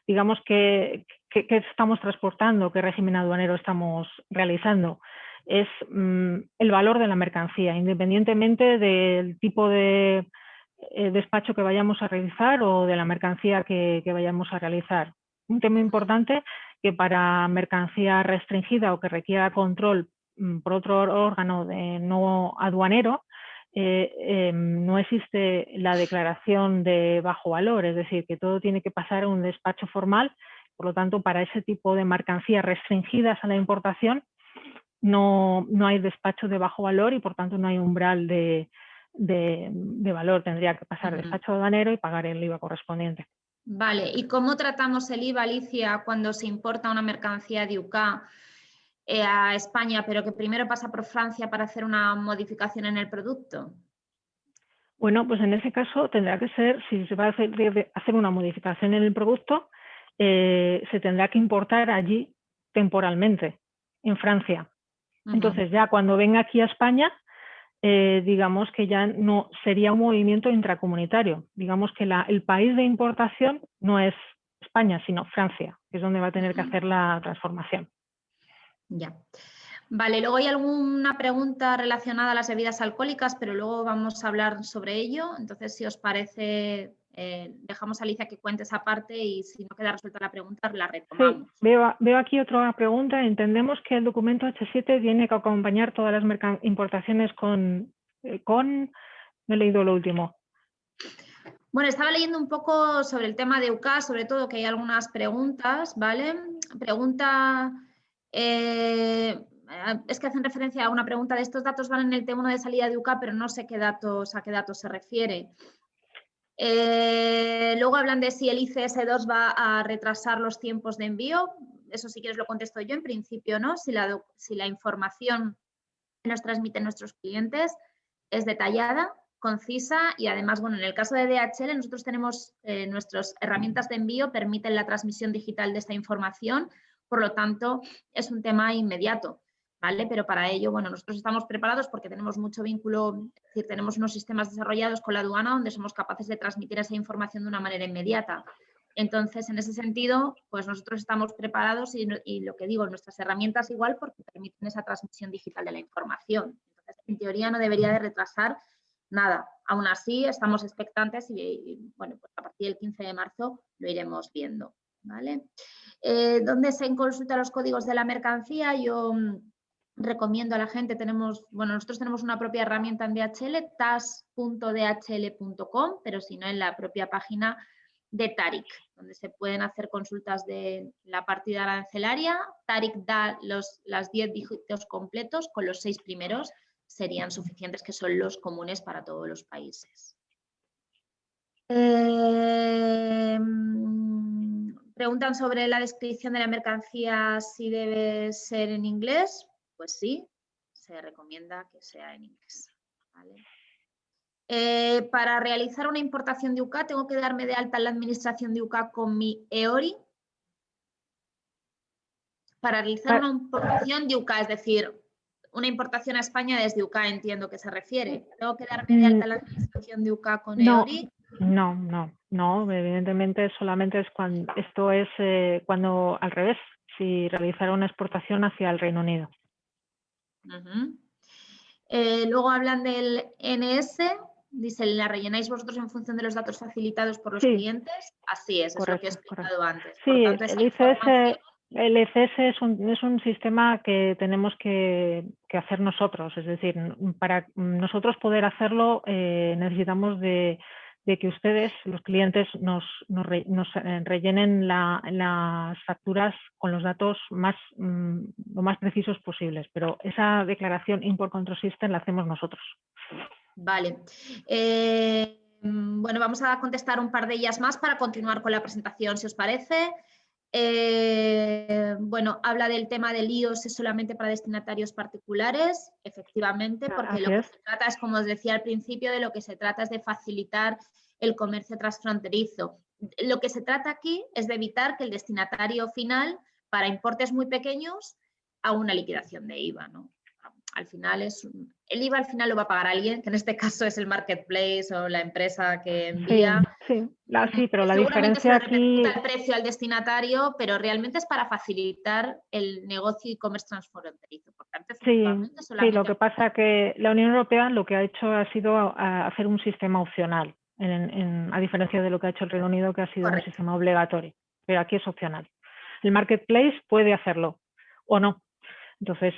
digamos, qué estamos transportando, qué régimen aduanero estamos realizando. Es el valor de la mercancía, independientemente del tipo de despacho que vayamos a realizar o de la mercancía que vayamos a realizar. Un tema importante que para mercancía restringida o que requiera control por otro órgano no aduanero, no existe la declaración de bajo valor, es decir, que todo tiene que pasar a un despacho formal. Por lo tanto, para ese tipo de mercancías restringidas a la importación no hay despacho de bajo valor y por tanto no hay umbral de valor. Tendría que pasar despacho aduanero y pagar el IVA correspondiente. Vale, ¿y cómo tratamos el IVA, Alicia, cuando se importa una mercancía de UK a España, pero que primero pasa por Francia para hacer una modificación en el producto? Bueno, pues en ese caso tendrá que ser, si se va a hacer una modificación en el producto, se tendrá que importar allí temporalmente, en Francia. Entonces ya cuando venga aquí a España, digamos que ya no sería un movimiento intracomunitario. Digamos que el país de importación no es España, sino Francia, que es donde va a tener que hacer la transformación. Ya. Vale, luego hay alguna pregunta relacionada a las bebidas alcohólicas, pero luego vamos a hablar sobre ello. Entonces, si os parece, dejamos a Alicia que cuente esa parte y si no queda resuelta la pregunta, la retomamos. Sí, veo aquí otra pregunta. Entendemos que el documento H7 tiene que acompañar todas las importaciones con... No he leído lo último. Bueno, estaba leyendo un poco sobre el tema de UK, sobre todo que hay algunas preguntas, ¿vale? Pregunta... es que hacen referencia a una pregunta de estos datos van en el T1 de salida de UK, pero no sé a qué datos se refiere. Luego hablan de si el ICS2 va a retrasar los tiempos de envío. Eso si quieres lo contesto yo, en principio no. Si la información que nos transmiten nuestros clientes es detallada, concisa y además, bueno, en el caso de DHL nosotros tenemos nuestras herramientas de envío permiten la transmisión digital de esta información, por lo tanto es un tema inmediato, ¿vale? Pero para ello, bueno, nosotros estamos preparados porque tenemos mucho vínculo, es decir, tenemos unos sistemas desarrollados con la aduana donde somos capaces de transmitir esa información de una manera inmediata. Entonces, en ese sentido, pues nosotros estamos preparados y lo que digo, nuestras herramientas igual porque permiten esa transmisión digital de la información. Entonces, en teoría no debería de retrasar nada. Aún así, estamos expectantes y bueno, pues a partir del 15 de marzo lo iremos viendo, ¿vale? ¿Dónde se consultan los códigos de la mercancía? Yo recomiendo a la gente, nosotros tenemos una propia herramienta en DHL, tas.dhl.com, pero si no en la propia página de Tarik, donde se pueden hacer consultas de la partida arancelaria. Tarik da los 10 dígitos completos, con los 6 primeros serían suficientes, que son los comunes para todos los países. Preguntan sobre la descripción de la mercancía, si debe ser en inglés. Pues sí, se recomienda que sea en inglés, ¿vale? Para realizar una importación de UK, ¿tengo que darme de alta en la administración de UK con mi EORI? Para realizar una importación de UK, es decir, una importación a España desde UK, entiendo que se refiere. ¿Tengo que darme de alta la administración de UK con EORI? No, evidentemente solamente es cuando, esto es cuando al revés, si realizara una exportación hacia el Reino Unido. Luego hablan del NS, dice, ¿la rellenáis vosotros en función de los datos facilitados por los clientes? Así es, correcto, es lo que he explicado antes. Sí, por tanto, el ICS es un sistema que tenemos que hacer nosotros, es decir, para nosotros poder hacerlo necesitamos de que ustedes, los clientes, nos rellenen las facturas con los datos lo más precisos posibles, pero esa declaración Import Control System la hacemos nosotros. Vale. Bueno, vamos a contestar un par de ellas más para continuar con la presentación, si os parece. Bueno, habla del tema del IOS es solamente para destinatarios particulares, efectivamente, porque lo que se trata es, como os decía al principio, de lo que se trata es de facilitar el comercio transfronterizo. Lo que se trata aquí es de evitar que el destinatario final, para importes muy pequeños, haga una liquidación de IVA, ¿no? Al final el IVA al final lo va a pagar alguien, que en este caso es el marketplace o la empresa que envía. Sí, pero la seguramente diferencia se repercuta aquí... el precio al destinatario, pero realmente es para facilitar el negocio e-commerce transfronterizo. Por tanto, sí, lo que pasa es que la Unión Europea lo que ha hecho ha sido hacer un sistema opcional, a diferencia de lo que ha hecho el Reino Unido, que ha sido un sistema obligatorio, pero aquí es opcional. El marketplace puede hacerlo o no. Entonces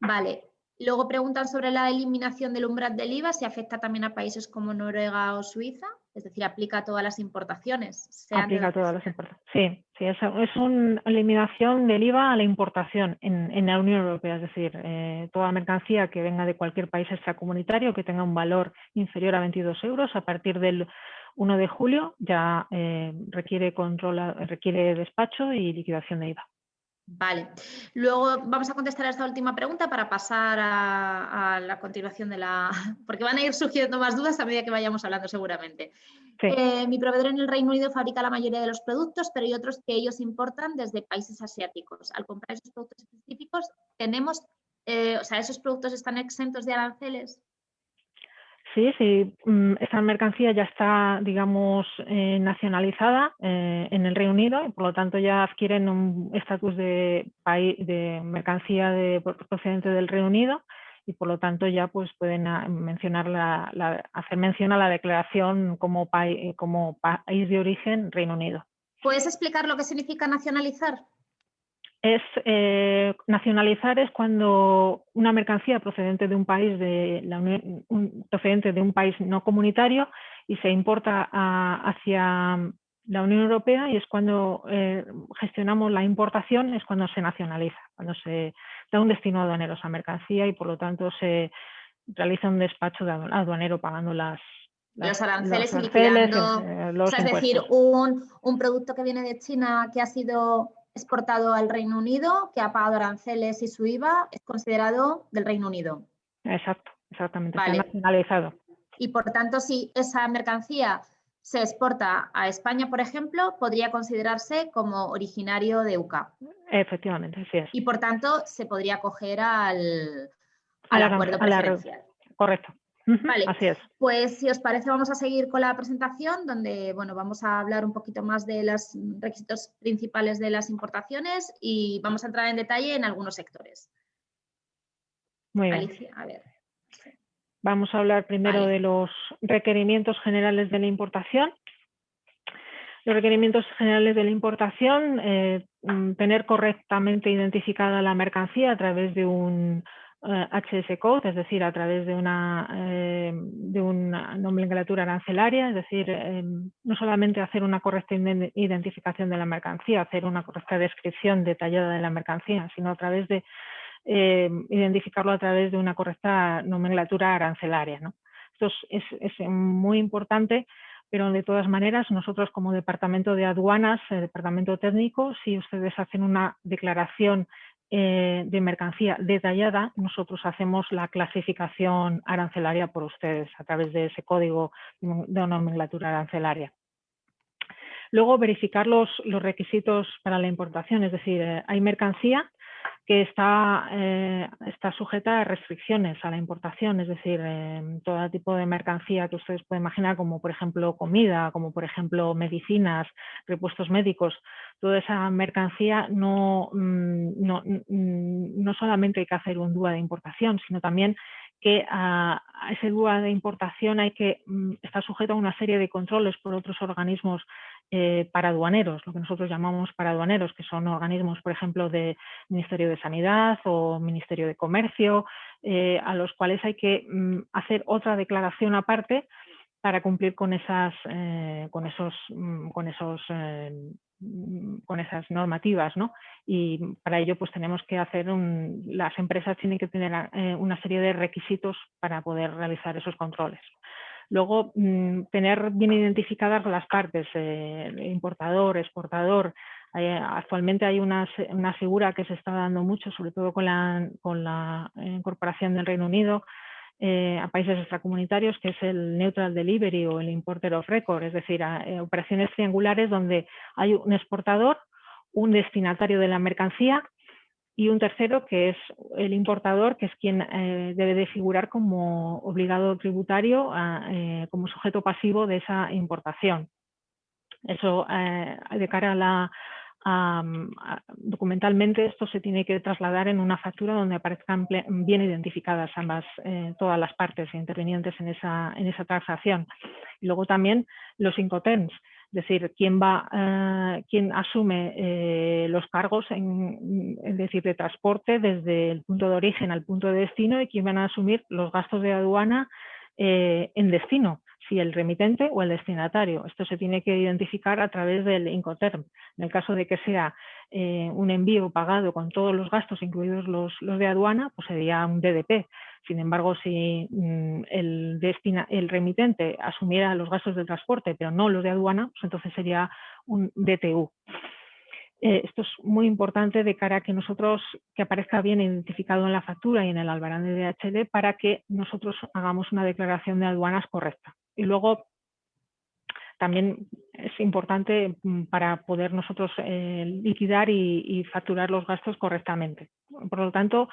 Vale. Luego preguntan sobre la eliminación del umbral del IVA, si afecta también a países como Noruega o Suiza, es decir, aplica a todas las importaciones. Aplica a todas las importaciones. Sí, es una eliminación del IVA a la importación en la Unión Europea, es decir, toda mercancía que venga de cualquier país extracomunitario que tenga un valor inferior a 22 euros a partir del 1 de julio ya requiere despacho y liquidación de IVA. Vale, luego vamos a contestar a esta última pregunta para pasar a la continuación de la... porque van a ir surgiendo más dudas a medida que vayamos hablando seguramente. Sí. Mi proveedor en el Reino Unido fabrica la mayoría de los productos, pero hay otros que ellos importan desde países asiáticos. Al comprar esos productos específicos, tenemos, ¿esos productos están exentos de aranceles? Sí, esta mercancía ya está, digamos, nacionalizada en el Reino Unido y por lo tanto ya adquieren un estatus de mercancía procedente del Reino Unido y por lo tanto ya pues pueden mencionar hacer mención a la declaración como país de origen Reino Unido. ¿Puedes explicar lo que significa nacionalizar? Nacionalizar es cuando una mercancía procedente de un país procedente de un país no comunitario y se importa hacia la Unión Europea, y es cuando gestionamos la importación, es cuando se nacionaliza, cuando se da un destino aduanero a esa mercancía y por lo tanto se realiza un despacho aduanero pagando los aranceles y liquidando, los es decir, un producto que viene de China que ha sido exportado al Reino Unido, que ha pagado aranceles y su IVA, es considerado del Reino Unido. Exactamente, vale. Está nacionalizado. Y por tanto, si esa mercancía se exporta a España, por ejemplo, podría considerarse como originario de UK. Efectivamente, así es. Y por tanto, se podría acoger al acuerdo preferencial. Correcto. Vale, así es. Pues si os parece vamos a seguir con la presentación donde vamos a hablar un poquito más de los requisitos principales de las importaciones y vamos a entrar en detalle en algunos sectores. Muy bien. Alicia, a ver. Vamos a hablar primero de los requerimientos generales de la importación. Los requerimientos generales de la importación, tener correctamente identificada la mercancía a través de un HS code, es decir, a través de una nomenclatura arancelaria, es decir, no solamente hacer una correcta identificación de la mercancía, hacer una correcta descripción detallada de la mercancía, sino a través de identificarlo a través de una correcta nomenclatura arancelaria, ¿no? Esto es muy importante, pero de todas maneras nosotros como departamento de aduanas, departamento técnico, si ustedes hacen una declaración de mercancía detallada, nosotros hacemos la clasificación arancelaria por ustedes a través de ese código de nomenclatura arancelaria. Luego verificar los requisitos para la importación, es decir, hay mercancía que está sujeta a restricciones a la importación, es decir, todo tipo de mercancía que ustedes pueden imaginar, como por ejemplo comida, como por ejemplo medicinas, repuestos médicos, toda esa mercancía no solamente hay que hacer un DUA de importación, sino también que a ese DUA de importación hay que estar sujeto a una serie de controles por otros organismos paraduaneros, lo que nosotros llamamos paraduaneros, que son organismos, por ejemplo, de Ministerio de Sanidad o Ministerio de Comercio, a los cuales hay que hacer otra declaración aparte para cumplir con esas normativas, ¿no? Y para ello pues tenemos que hacer las empresas tienen que tener una serie de requisitos para poder realizar esos controles. Luego, tener bien identificadas las partes, importador, exportador. Actualmente hay una figura que se está dando mucho, sobre todo con la incorporación del Reino Unido a países extracomunitarios, que es el Neutral Delivery o el Importer of Record, es decir, operaciones triangulares donde hay un exportador, un destinatario de la mercancía y un tercero que es el importador, que es quien debe de figurar como obligado tributario, como sujeto pasivo de esa importación. Eso de cara a documentalmente esto se tiene que trasladar en una factura donde aparezcan bien identificadas todas las partes intervinientes en esa transacción. Y luego también los Incoterms, es decir, quién asume los cargos es decir, de transporte desde el punto de origen al punto de destino, y quién van a asumir los gastos de aduana en destino, si el remitente o el destinatario. Esto se tiene que identificar a través del Incoterm. En el caso de que sea un envío pagado con todos los gastos, incluidos los de aduana, pues sería un DDP. Sin embargo, si el remitente asumiera los gastos del transporte, pero no los de aduana, pues entonces sería un DTU. Esto es muy importante de cara a que aparezca bien identificado en la factura y en el albarán de DHL para que nosotros hagamos una declaración de aduanas correcta. Y luego también es importante para poder nosotros liquidar y facturar los gastos correctamente. Por lo tanto,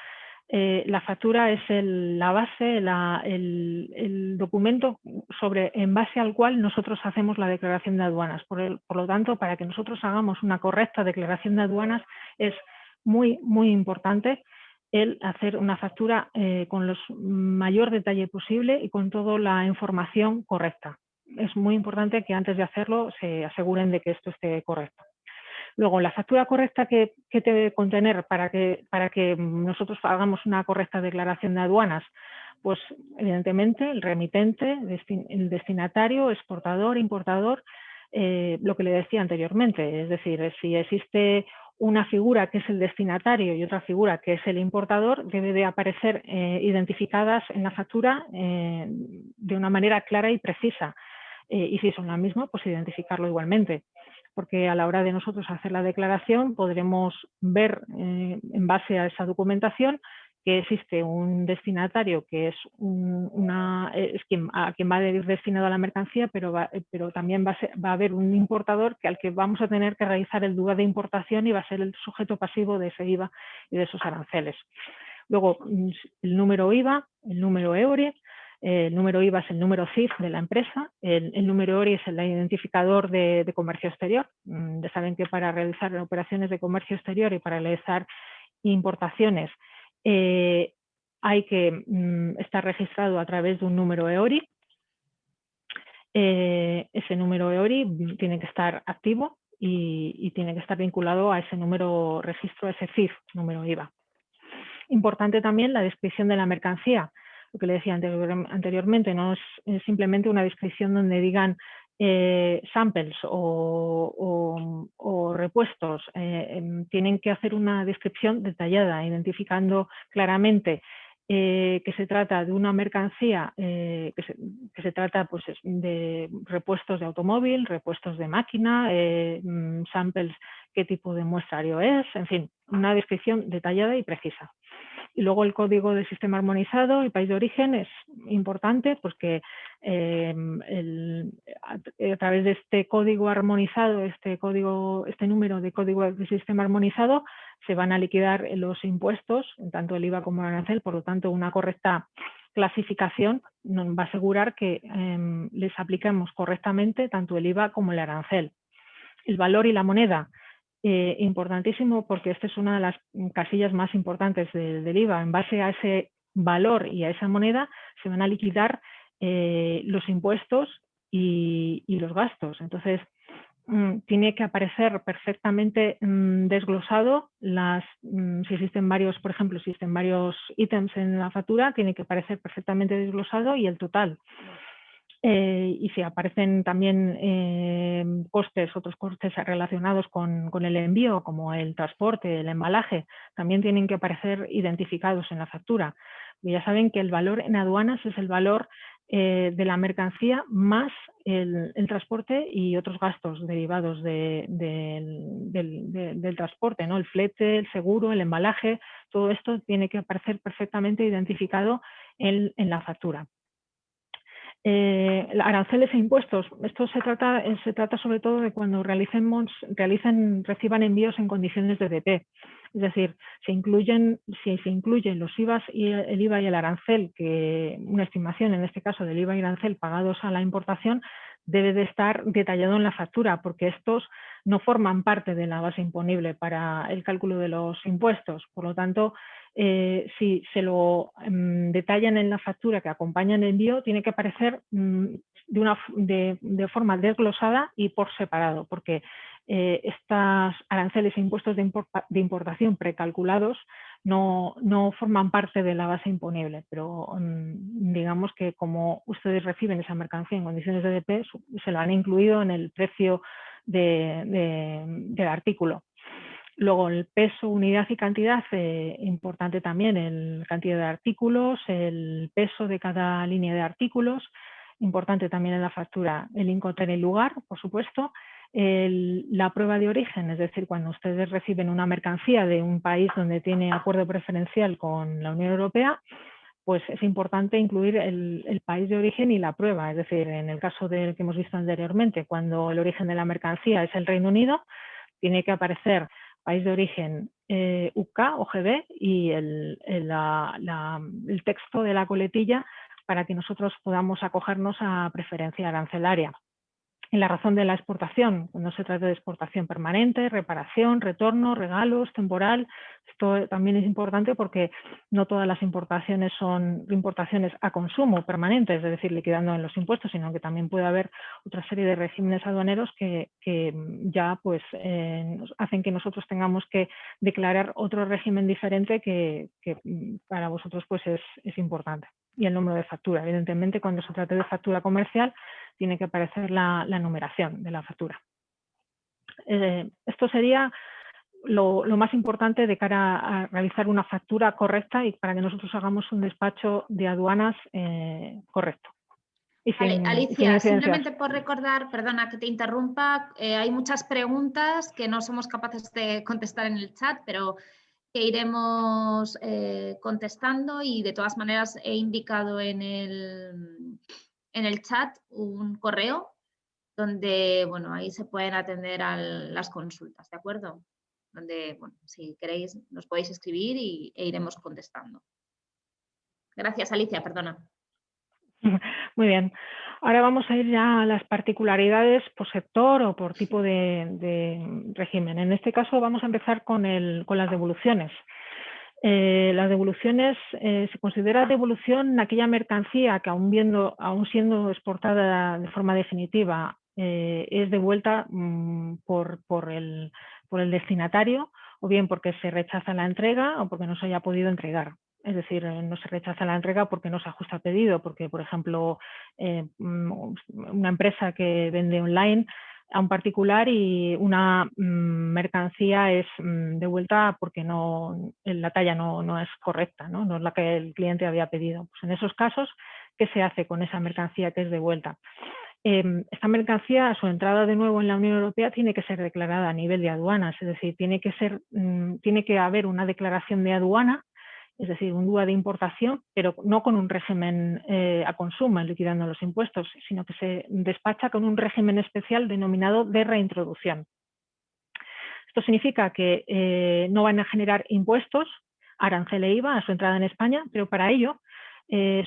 la factura es la base, el documento en base al cual nosotros hacemos la declaración de aduanas. Por lo tanto, para que nosotros hagamos una correcta declaración de aduanas es muy, muy importante el hacer una factura con el mayor detalle posible y con toda la información correcta. Es muy importante que antes de hacerlo se aseguren de que esto esté correcto. Luego, la factura correcta que debe contener para que nosotros hagamos una correcta declaración de aduanas, pues evidentemente el remitente, el destinatario, exportador, importador, lo que le decía anteriormente, es decir, si existe una figura que es el destinatario y otra figura que es el importador, debe de aparecer identificadas en la factura de una manera clara y precisa. Y si son la misma, pues identificarlo igualmente, porque a la hora de nosotros hacer la declaración podremos ver en base a esa documentación que existe un destinatario que es a quien va a ir destinado a la mercancía, pero también va a haber un importador al que vamos a tener que realizar el DUA de importación y va a ser el sujeto pasivo de ese IVA y de esos aranceles. Luego, el número IVA, el número EORI. El número IVA es el número CIF de la empresa, el número EORI es el identificador de comercio exterior. Ya saben que para realizar operaciones de comercio exterior y para realizar importaciones hay que estar registrado a través de un número EORI. Ese número EORI tiene que estar activo y tiene que estar vinculado a ese número registro, ese CIF, número IVA. Importante también la descripción de la mercancía. Lo que le decía anteriormente, no es simplemente una descripción donde digan samples o repuestos. Tienen que hacer una descripción detallada, identificando claramente que se trata de una mercancía, que se trata pues, de repuestos de automóvil, repuestos de máquina, samples, qué tipo de muestrario es, en fin, una descripción detallada y precisa. Y luego el código de sistema armonizado y país de origen es importante porque a través de este código armonizado, este número de código de sistema armonizado, se van a liquidar los impuestos, tanto el IVA como el arancel. Por lo tanto, una correcta clasificación nos va a asegurar que les apliquemos correctamente tanto el IVA como el arancel. El valor y la moneda, importantísimo, porque esta es una de las casillas más importantes del IVA. En base a ese valor y a esa moneda se van a liquidar los impuestos y los gastos. Entonces, tiene que aparecer perfectamente desglosado. Si existen varios, por ejemplo, si existen varios ítems en la factura, tiene que aparecer perfectamente desglosado y el total. Y si aparecen también otros costes relacionados con el envío, como el transporte, el embalaje, también tienen que aparecer identificados en la factura. Y ya saben que el valor en aduanas es el valor de la mercancía más el transporte y otros gastos derivados del transporte, ¿no? El flete, el seguro, el embalaje, todo esto tiene que aparecer perfectamente identificado en la factura. Aranceles e impuestos. Esto se trata sobre todo de cuando reciban envíos en condiciones de DP. Es decir, si se incluyen los IVAs y el IVA y el arancel, que una estimación en este caso del IVA y arancel pagados a la importación, debe de estar detallado en la factura, porque estos no forman parte de la base imponible para el cálculo de los impuestos. Por lo tanto, si se lo detallan en la factura que acompaña el envío, tiene que aparecer de forma desglosada y por separado, porque estos aranceles e impuestos de importación precalculados no forman parte de la base imponible, pero digamos que como ustedes reciben esa mercancía en condiciones de DP, se lo han incluido en el precio del artículo. Luego el peso, unidad y cantidad, importante también, el cantidad de artículos, el peso de cada línea de artículos, importante también en la factura el Incoterm lugar, por supuesto, la prueba de origen, es decir, cuando ustedes reciben una mercancía de un país donde tiene acuerdo preferencial con la Unión Europea, pues es importante incluir el país de origen y la prueba, es decir, en el caso del que hemos visto anteriormente, cuando el origen de la mercancía es el Reino Unido, tiene que aparecer país de origen UK o GB y el texto de la coletilla para que nosotros podamos acogernos a preferencia arancelaria. En la razón de la exportación, cuando se trata de exportación permanente, reparación, retorno, regalos, temporal, esto también es importante porque no todas las importaciones son importaciones a consumo permanentes, es decir, liquidando en los impuestos, sino que también puede haber otra serie de regímenes aduaneros que ya pues hacen que nosotros tengamos que declarar otro régimen diferente que para vosotros pues es importante. Y el número de factura, evidentemente, cuando se trata de factura comercial, tiene que aparecer la numeración de la factura. Esto sería lo más importante de cara a realizar una factura correcta y para que nosotros hagamos un despacho de aduanas correcto. Vale, Alicia, simplemente por recordar, perdona que te interrumpa, hay muchas preguntas que no somos capaces de contestar en el chat, pero que iremos contestando, y de todas maneras he indicado en el chat un correo donde, bueno, ahí se pueden atender a las consultas, ¿de acuerdo? Donde, bueno, si queréis nos podéis escribir e iremos contestando. Gracias, Alicia, perdona. Muy bien. Ahora vamos a ir ya a las particularidades por sector o por tipo de régimen. En este caso vamos a empezar con las devoluciones. Las devoluciones, se considera devolución aquella mercancía que aún siendo exportada de forma definitiva es devuelta por el destinatario, o bien porque se rechaza la entrega o porque no se haya podido entregar. Es decir, no se rechaza la entrega porque no se ajusta a pedido, porque, por ejemplo, una empresa que vende online a un particular y una mercancía es devuelta porque la talla no es correcta, ¿no? Es la que el cliente había pedido. Pues en esos casos, ¿qué se hace con esa mercancía que es devuelta? Esta mercancía, a su entrada de nuevo en la Unión Europea, tiene que ser declarada a nivel de aduanas, es decir, tiene que haber una declaración de aduana es decir, un DUA de importación, pero no con un régimen a consumo, liquidando los impuestos, sino que se despacha con un régimen especial denominado de reintroducción. Esto significa que no van a generar impuestos, arancel e IVA a su entrada en España, pero para ello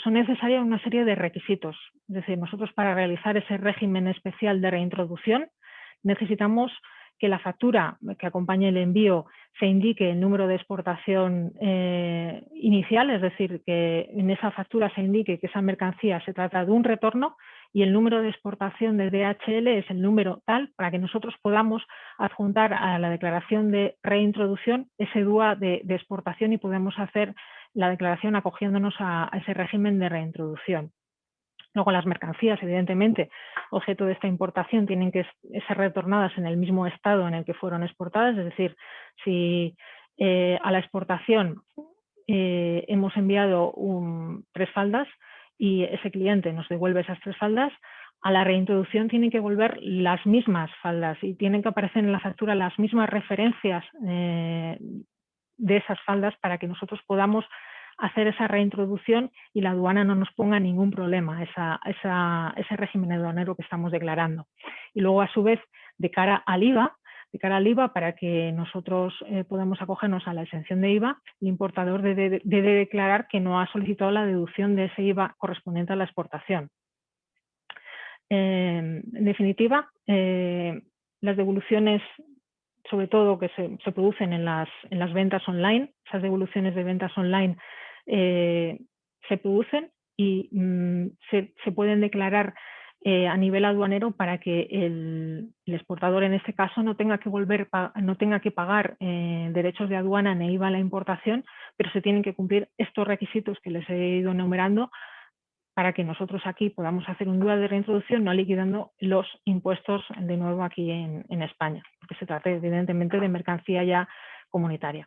son necesarias una serie de requisitos. Es decir, nosotros para realizar ese régimen especial de reintroducción necesitamos que la factura que acompañe el envío se indique el número de exportación inicial, es decir, que en esa factura se indique que esa mercancía se trata de un retorno y el número de exportación de DHL es el número tal para que nosotros podamos adjuntar a la declaración de reintroducción ese DUA de exportación y podemos hacer la declaración acogiéndonos a ese régimen de reintroducción. Luego las mercancías, evidentemente, objeto de esta importación, tienen que ser retornadas en el mismo estado en el que fueron exportadas, es decir, si a la exportación hemos enviado 3 faldas y ese cliente nos devuelve esas 3 faldas, a la reintroducción tienen que volver las mismas faldas y tienen que aparecer en la factura las mismas referencias de esas faldas para que nosotros podamos hacer esa reintroducción y la aduana no nos ponga ningún problema, ese régimen aduanero que estamos declarando. Y luego, a su vez, de cara al IVA, para que nosotros podamos acogernos a la exención de IVA, el importador debe declarar que no ha solicitado la deducción de ese IVA correspondiente a la exportación. En definitiva, las devoluciones, sobre todo que se producen en las ventas online, esas devoluciones de ventas online se producen y se pueden declarar a nivel aduanero para que el exportador en este caso no tenga que pagar derechos de aduana ni IVA a la importación, pero se tienen que cumplir estos requisitos que les he ido enumerando para que nosotros aquí podamos hacer un DUA de reintroducción no liquidando los impuestos de nuevo aquí en España, porque se trata evidentemente de mercancía ya comunitaria.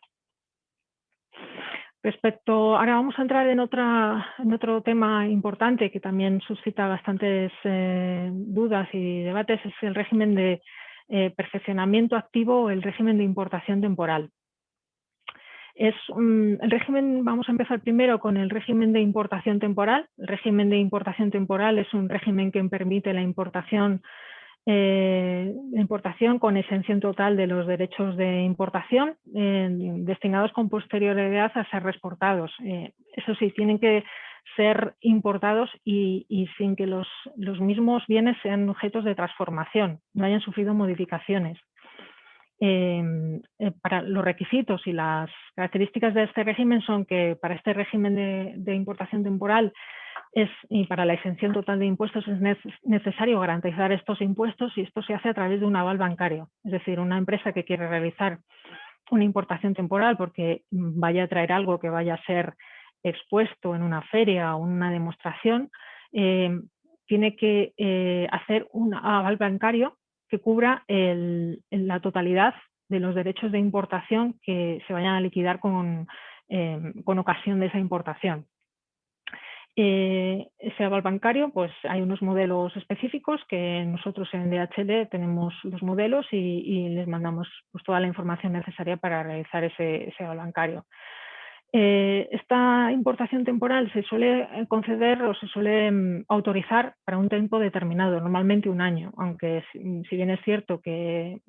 Ahora vamos a entrar en otro tema importante que también suscita bastantes dudas y debates, es el régimen de perfeccionamiento activo o el régimen de importación temporal. El régimen, vamos a empezar primero con el régimen de importación temporal. El régimen de importación temporal es un régimen que permite la importación con exención total de los derechos de importación destinados con posterioridad a ser reexportados. Eso sí, tienen que ser importados y sin que los mismos bienes sean objetos de transformación, no hayan sufrido modificaciones. Para los requisitos y las características de este régimen son que para este régimen de importación temporal y para la exención total de impuestos es necesario garantizar estos impuestos y esto se hace a través de un aval bancario. Es decir, una empresa que quiere realizar una importación temporal porque vaya a traer algo que vaya a ser expuesto en una feria o una demostración, tiene que hacer un aval bancario que cubra la totalidad de los derechos de importación que se vayan a liquidar con ocasión de esa importación. Ese aval bancario, pues hay unos modelos específicos que nosotros en DHL tenemos los modelos y les mandamos pues, toda la información necesaria para realizar ese aval bancario. Esta importación temporal se suele conceder o se suele autorizar para un tiempo determinado, normalmente 1 año, aunque si bien es cierto que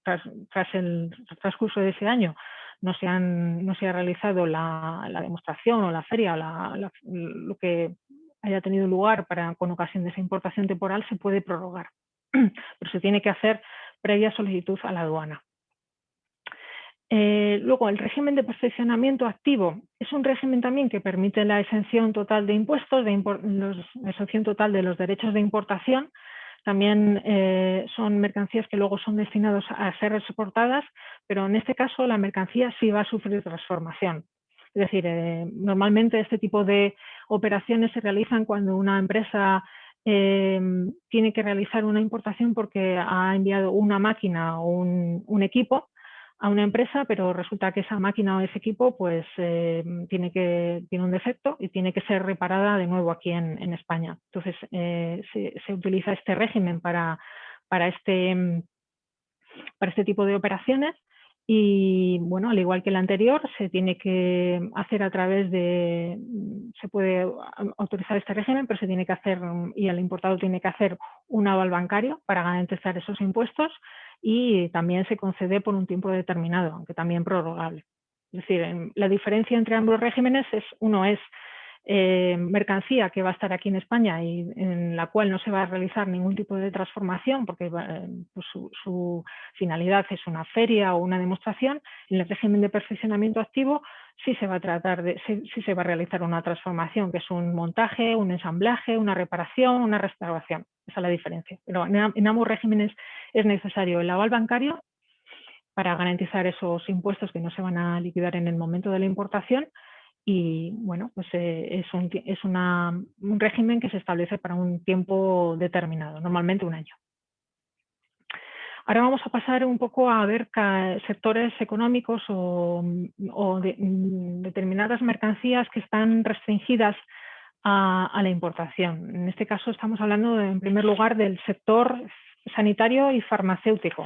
tras el transcurso de ese año no se ha realizado la demostración o la feria o lo que haya tenido lugar con ocasión de esa importación temporal, se puede prorrogar, pero se tiene que hacer previa solicitud a la aduana. Luego, el régimen de perfeccionamiento activo es un régimen también que permite la exención total de impuestos, la exención total de los derechos de importación. También son mercancías que luego son destinadas a ser exportadas, pero en este caso la mercancía sí va a sufrir transformación. Es decir, normalmente este tipo de operaciones se realizan cuando una empresa tiene que realizar una importación porque ha enviado una máquina o un equipo a una empresa, pero resulta que esa máquina o ese equipo pues, tiene un defecto y tiene que ser reparada de nuevo aquí en España. Entonces, se utiliza este régimen para este tipo de operaciones Y bueno, al igual que el anterior, se tiene que hacer a través de, se puede autorizar este régimen, pero se tiene que hacer, y el importador tiene que hacer un aval bancario para garantizar esos impuestos, y también se concede por un tiempo determinado, aunque también prorrogable. Es decir, la diferencia entre ambos regímenes es, uno es mercancía que va a estar aquí en España y en la cual no se va a realizar ningún tipo de transformación porque pues su finalidad es una feria o una demostración. En el régimen de perfeccionamiento activo sí se va a tratar de, sí se va a realizar una transformación, que es un montaje, un ensamblaje, una reparación, una restauración. Esa es la diferencia. Pero en ambos regímenes es necesario el aval bancario para garantizar esos impuestos que no se van a liquidar en el momento de la importación. Y bueno, pues es un régimen que se establece para un tiempo determinado, normalmente un año. Ahora vamos a pasar un poco a ver sectores económicos o determinadas mercancías que están restringidas a la importación. En este caso estamos hablando, en primer lugar, del sector sanitario y farmacéutico.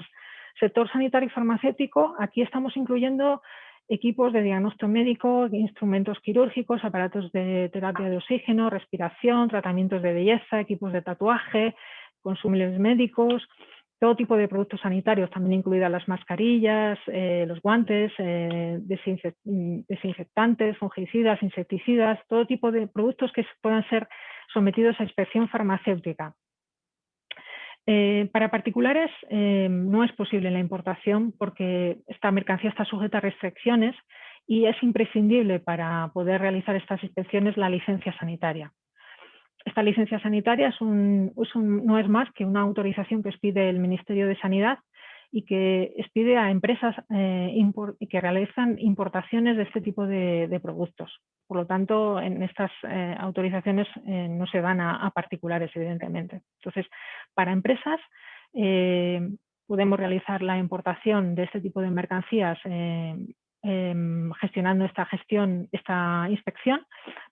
Sector sanitario y farmacéutico, aquí estamos incluyendo equipos de diagnóstico médico, instrumentos quirúrgicos, aparatos de terapia de oxígeno, respiración, tratamientos de belleza, equipos de tatuaje, consumibles médicos, todo tipo de productos sanitarios, también incluidas las mascarillas, los guantes, desinfectantes, fungicidas, insecticidas, todo tipo de productos que puedan ser sometidos a inspección farmacéutica. Para particulares no es posible la importación porque esta mercancía está sujeta a restricciones y es imprescindible para poder realizar estas inspecciones la licencia sanitaria. Esta licencia sanitaria no es más que una autorización que expide el Ministerio de Sanidad y que expide a empresas que realizan importaciones de este tipo de productos. Por lo tanto, en estas autorizaciones no se dan a particulares, evidentemente. Entonces, para empresas podemos realizar la importación de este tipo de mercancías gestionando esta inspección,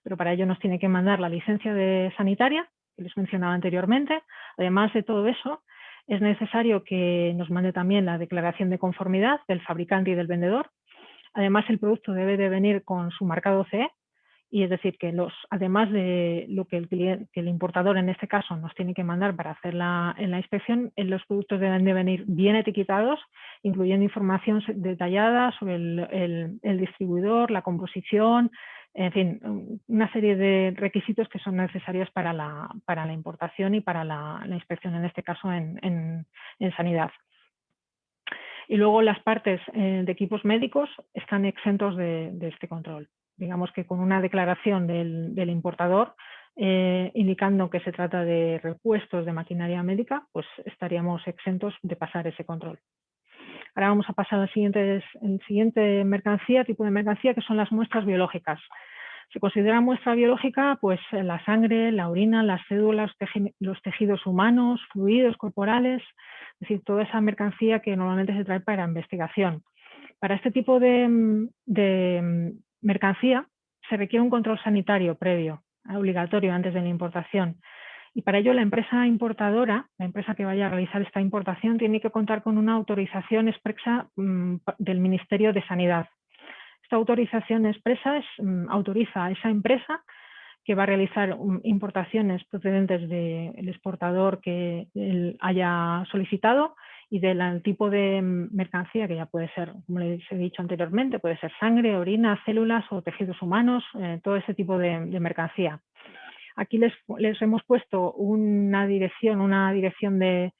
pero para ello nos tiene que mandar la licencia sanitaria, que les mencionaba anteriormente. Además de todo eso, es necesario que nos mande también la declaración de conformidad del fabricante y del vendedor. Además, el producto debe de venir con su marcado CE, y es decir, que además de lo que el importador en este caso nos tiene que mandar para hacer la inspección, los productos deben de venir bien etiquetados, incluyendo información detallada sobre el distribuidor, la composición, en fin, una serie de requisitos que son necesarios para la importación y para la inspección, en este caso en sanidad. Y luego las partes de equipos médicos están exentos de este control. Digamos que con una declaración del importador indicando que se trata de repuestos de maquinaria médica, pues estaríamos exentos de pasar ese control. Ahora vamos a pasar al siguiente tipo de mercancía, que son las muestras biológicas. Se considera muestra biológica pues la sangre, la orina, las células, los tejidos humanos, fluidos corporales, es decir, toda esa mercancía que normalmente se trae para investigación. Para este tipo de mercancía se requiere un control sanitario previo, obligatorio antes de la importación. Y para ello la empresa importadora, la empresa que vaya a realizar esta importación, tiene que contar con una autorización expresa del Ministerio de Sanidad. Esta autorización expresa autoriza a esa empresa que va a realizar importaciones procedentes del exportador que él haya solicitado y del tipo de mercancía, que ya puede ser, como les he dicho anteriormente, puede ser sangre, orina, células o tejidos humanos, todo ese tipo de mercancía. Aquí les hemos puesto una dirección de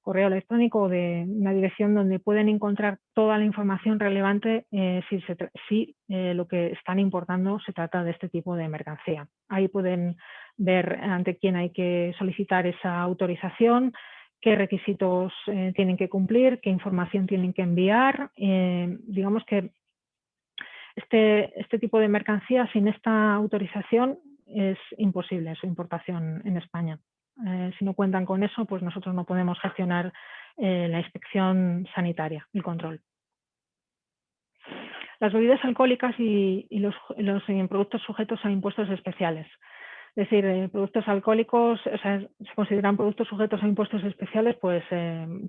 correo electrónico, de una dirección donde pueden encontrar toda la información relevante si lo que están importando se trata de este tipo de mercancía. Ahí pueden ver ante quién hay que solicitar esa autorización, qué requisitos tienen que cumplir, qué información tienen que enviar. Digamos que este tipo de mercancía sin esta autorización es imposible su importación en España. Si no cuentan con eso, pues nosotros no podemos gestionar la inspección sanitaria, el control. Las bebidas alcohólicas y los productos sujetos a impuestos especiales. Es decir, productos alcohólicos, o sea, se consideran productos sujetos a impuestos especiales, pues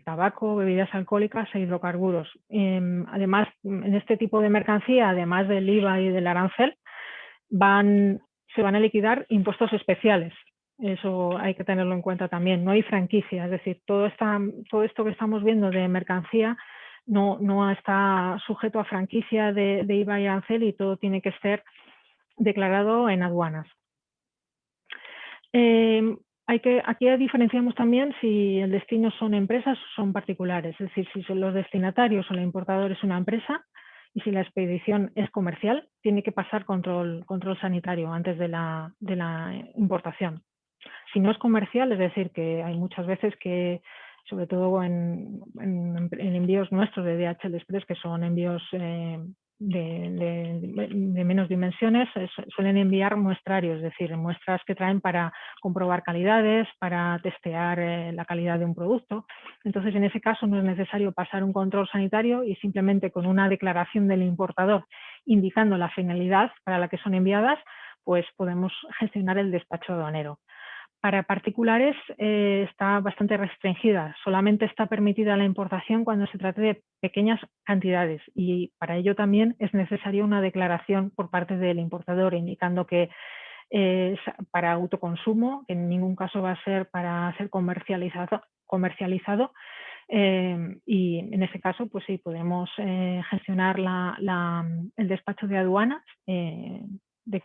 tabaco, bebidas alcohólicas e hidrocarburos. Además, en este tipo de mercancía, además del IVA y del arancel, se van a liquidar impuestos especiales. Eso hay que tenerlo en cuenta también. No hay franquicia, es decir, todo esto que estamos viendo de mercancía no está sujeto a franquicia de IVA y arancel, y todo tiene que ser declarado en aduanas. Aquí diferenciamos también si el destino son empresas o son particulares, es decir, si son los destinatarios o el importador es una empresa, y si la expedición es comercial, tiene que pasar control sanitario antes de la importación. Si no es comercial, es decir, que hay muchas veces que, sobre todo en envíos nuestros de DHL Express, que son envíos de menos dimensiones, suelen enviar muestrarios, es decir, muestras que traen para comprobar calidades, para testear la calidad de un producto. Entonces, en ese caso no es necesario pasar un control sanitario, y simplemente con una declaración del importador indicando la finalidad para la que son enviadas, pues podemos gestionar el despacho aduanero. Para particulares está bastante restringida, solamente está permitida la importación cuando se trate de pequeñas cantidades, y para ello también es necesaria una declaración por parte del importador indicando que es para autoconsumo, que en ningún caso va a ser para ser comercializado, y en ese caso pues sí podemos gestionar el despacho de aduanas,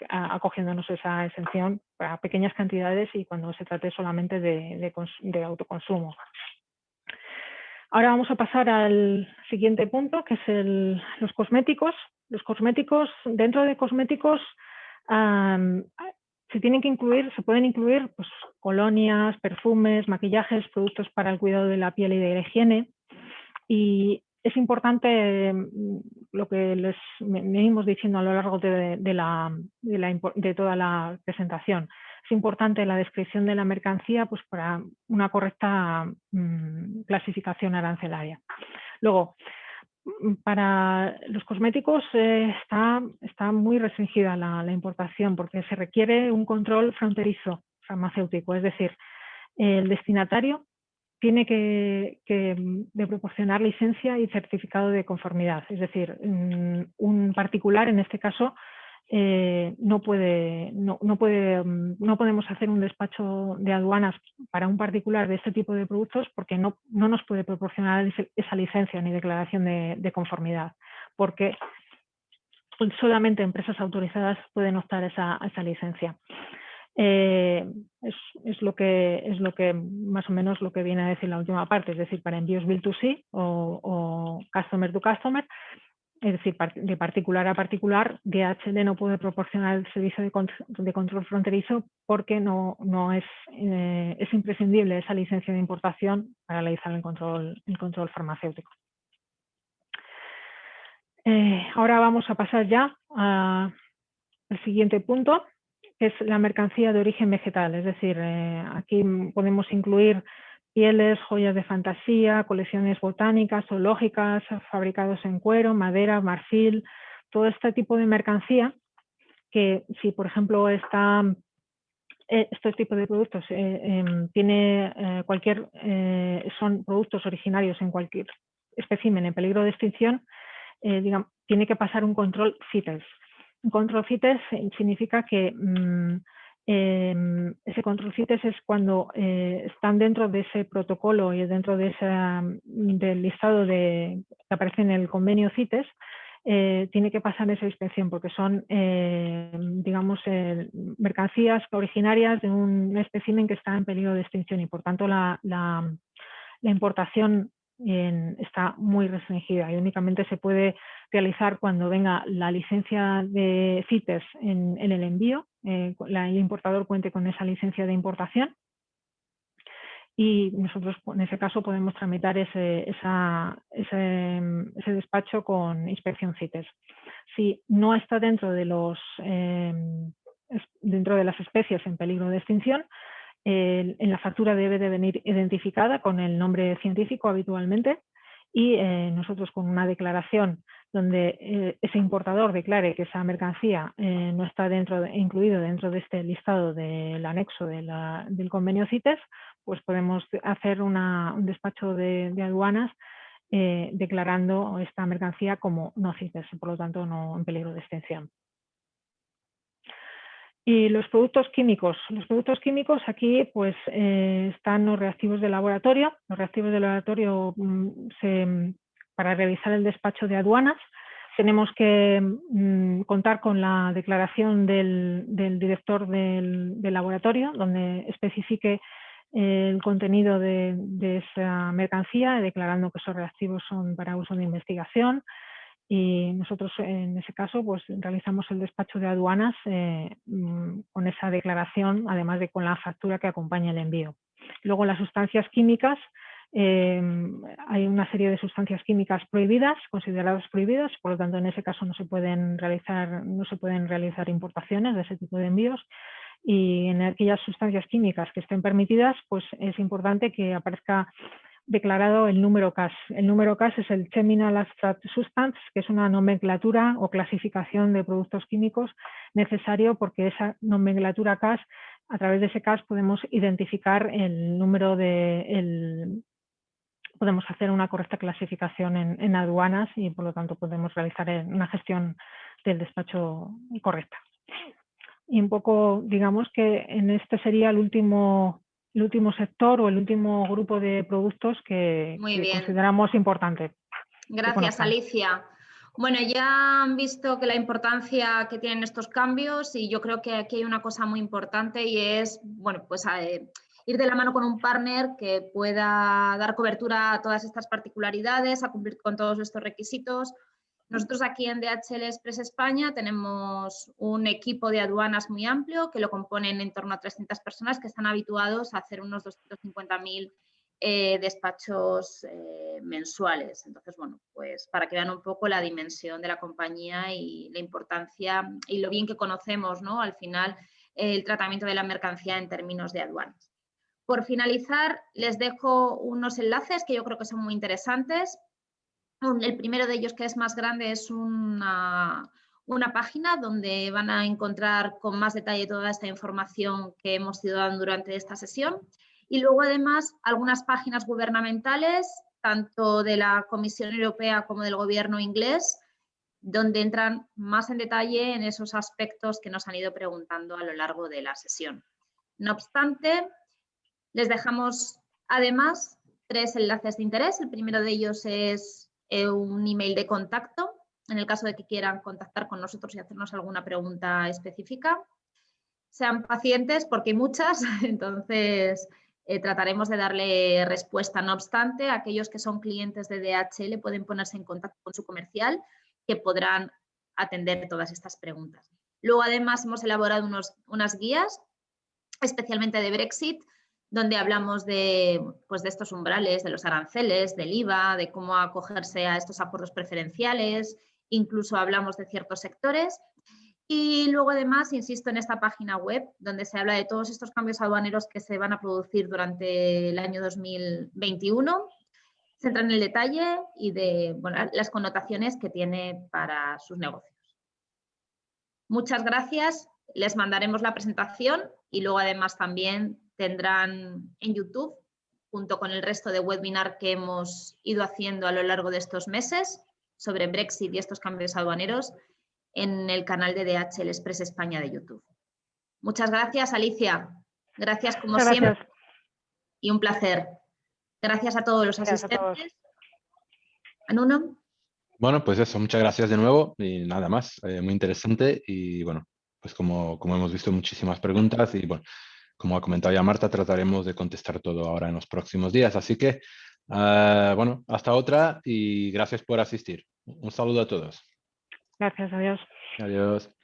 acogiéndonos esa exención para pequeñas cantidades y cuando se trate solamente de autoconsumo. Ahora vamos a pasar al siguiente punto, que es los cosméticos. Los cosméticos, dentro de cosméticos se pueden incluir pues, colonias, perfumes, maquillajes, productos para el cuidado de la piel y de la higiene. Y es importante lo que les venimos diciendo a lo largo de toda la presentación. Es importante la descripción de la mercancía pues, para una correcta clasificación arancelaria. Luego, para los cosméticos está muy restringida la importación, porque se requiere un control fronterizo farmacéutico, es decir, el destinatario tiene que proporcionar licencia y certificado de conformidad. Es decir, un particular, en este caso, no podemos hacer un despacho de aduanas para un particular de este tipo de productos, porque no nos puede proporcionar esa licencia ni declaración de conformidad, porque solamente empresas autorizadas pueden optar a esa licencia. Es lo que más o menos lo que viene a decir la última parte, es decir, para envíos B2C o customer to customer, es decir, de particular a particular, DHL no puede proporcionar el servicio de control fronterizo, porque es imprescindible esa licencia de importación para realizar el control farmacéutico. Ahora vamos a pasar ya al siguiente punto, que es la mercancía de origen vegetal. Es decir, aquí podemos incluir pieles, joyas de fantasía, colecciones botánicas, zoológicas, fabricados en cuero, madera, marfil, todo este tipo de mercancía que, si por ejemplo este tipo de productos son productos originarios en cualquier espécimen en peligro de extinción, tiene que pasar un control CITES. Un control CITES significa que ese control CITES es cuando están dentro de ese protocolo y dentro de del listado que aparece en el convenio CITES. Tiene que pasar esa inspección, porque son, mercancías originarias de un espécimen que está en peligro de extinción, y por tanto la importación está muy restringida y únicamente se puede realizar cuando venga la licencia de CITES en el envío, el importador cuente con esa licencia de importación, y nosotros en ese caso podemos tramitar ese despacho con inspección CITES. Si no está dentro de las especies en peligro de extinción, en la factura debe de venir identificada con el nombre científico habitualmente, y nosotros con una declaración donde ese importador declare que esa mercancía no está incluido dentro de este listado del anexo del convenio CITES, pues podemos hacer un despacho de aduanas declarando esta mercancía como no CITES, por lo tanto no en peligro de extinción. Y los productos químicos. Los productos químicos aquí pues están los reactivos de laboratorio. Los reactivos de laboratorio para realizar el despacho de aduanas tenemos que contar con la declaración del director del laboratorio, donde especifique el contenido de esa mercancía, declarando que esos reactivos son para uso de investigación. Y nosotros en ese caso pues realizamos el despacho de aduanas con esa declaración, además de con la factura que acompaña el envío. Luego las sustancias químicas, hay una serie de sustancias químicas prohibidas, consideradas prohibidas, por lo tanto en ese caso no se pueden realizar importaciones de ese tipo de envíos. Y en aquellas sustancias químicas que estén permitidas, pues es importante que aparezca declarado el número CAS. El número CAS es el Terminal Abstract Substance, que es una nomenclatura o clasificación de productos químicos necesario, porque esa nomenclatura CAS, a través de ese CAS podemos identificar el número podemos hacer una correcta clasificación en aduanas y por lo tanto podemos realizar una gestión del despacho correcta. Y un poco, digamos que en este sería el último sector o el último grupo de productos que consideramos importante. Gracias, Alicia. Bueno, ya han visto que la importancia que tienen estos cambios y yo creo que aquí hay una cosa muy importante y es, bueno, pues ir de la mano con un partner que pueda dar cobertura a todas estas particularidades, a cumplir con todos estos requisitos. Nosotros aquí en DHL Express España tenemos un equipo de aduanas muy amplio que lo componen en torno a 300 personas que están habituados a hacer unos 250.000 despachos mensuales. Entonces, bueno, pues para que vean un poco la dimensión de la compañía y la importancia y lo bien que conocemos, ¿no? Al final, el tratamiento de la mercancía en términos de aduanas. Por finalizar, les dejo unos enlaces que yo creo que son muy interesantes. El primero de ellos, que es más grande, es una página donde van a encontrar con más detalle toda esta información que hemos ido dando durante esta sesión. Y luego, además, algunas páginas gubernamentales, tanto de la Comisión Europea como del Gobierno inglés, donde entran más en detalle en esos aspectos que nos han ido preguntando a lo largo de la sesión. No obstante, les dejamos, además, 3 enlaces de interés. El primero de ellos es un email de contacto, en el caso de que quieran contactar con nosotros y hacernos alguna pregunta específica. Sean pacientes porque hay muchas, entonces trataremos de darle respuesta. No obstante, aquellos que son clientes de DHL pueden ponerse en contacto con su comercial, que podrán atender todas estas preguntas. Luego, además, hemos elaborado unas guías, especialmente de Brexit, donde hablamos de estos umbrales, de los aranceles, del IVA, de cómo acogerse a estos acuerdos preferenciales, incluso hablamos de ciertos sectores. Y luego, además, insisto en esta página web, donde se habla de todos estos cambios aduaneros que se van a producir durante el año 2021. Se entra en el detalle y de las connotaciones que tiene para sus negocios. Muchas gracias. Les mandaremos la presentación y luego, además, también tendrán en YouTube, junto con el resto de webinar que hemos ido haciendo a lo largo de estos meses sobre Brexit y estos cambios aduaneros, en el canal de DHL Express España de YouTube. Muchas gracias, Alicia. Gracias como siempre y un placer. Gracias a todos los asistentes. Nuno. Bueno, pues eso, muchas gracias de nuevo y nada más, muy interesante y bueno, pues como hemos visto muchísimas preguntas y bueno, como ha comentado ya Marta, trataremos de contestar todo ahora en los próximos días. Así que, bueno, hasta otra y gracias por asistir. Un saludo a todos. Gracias, adiós. Adiós.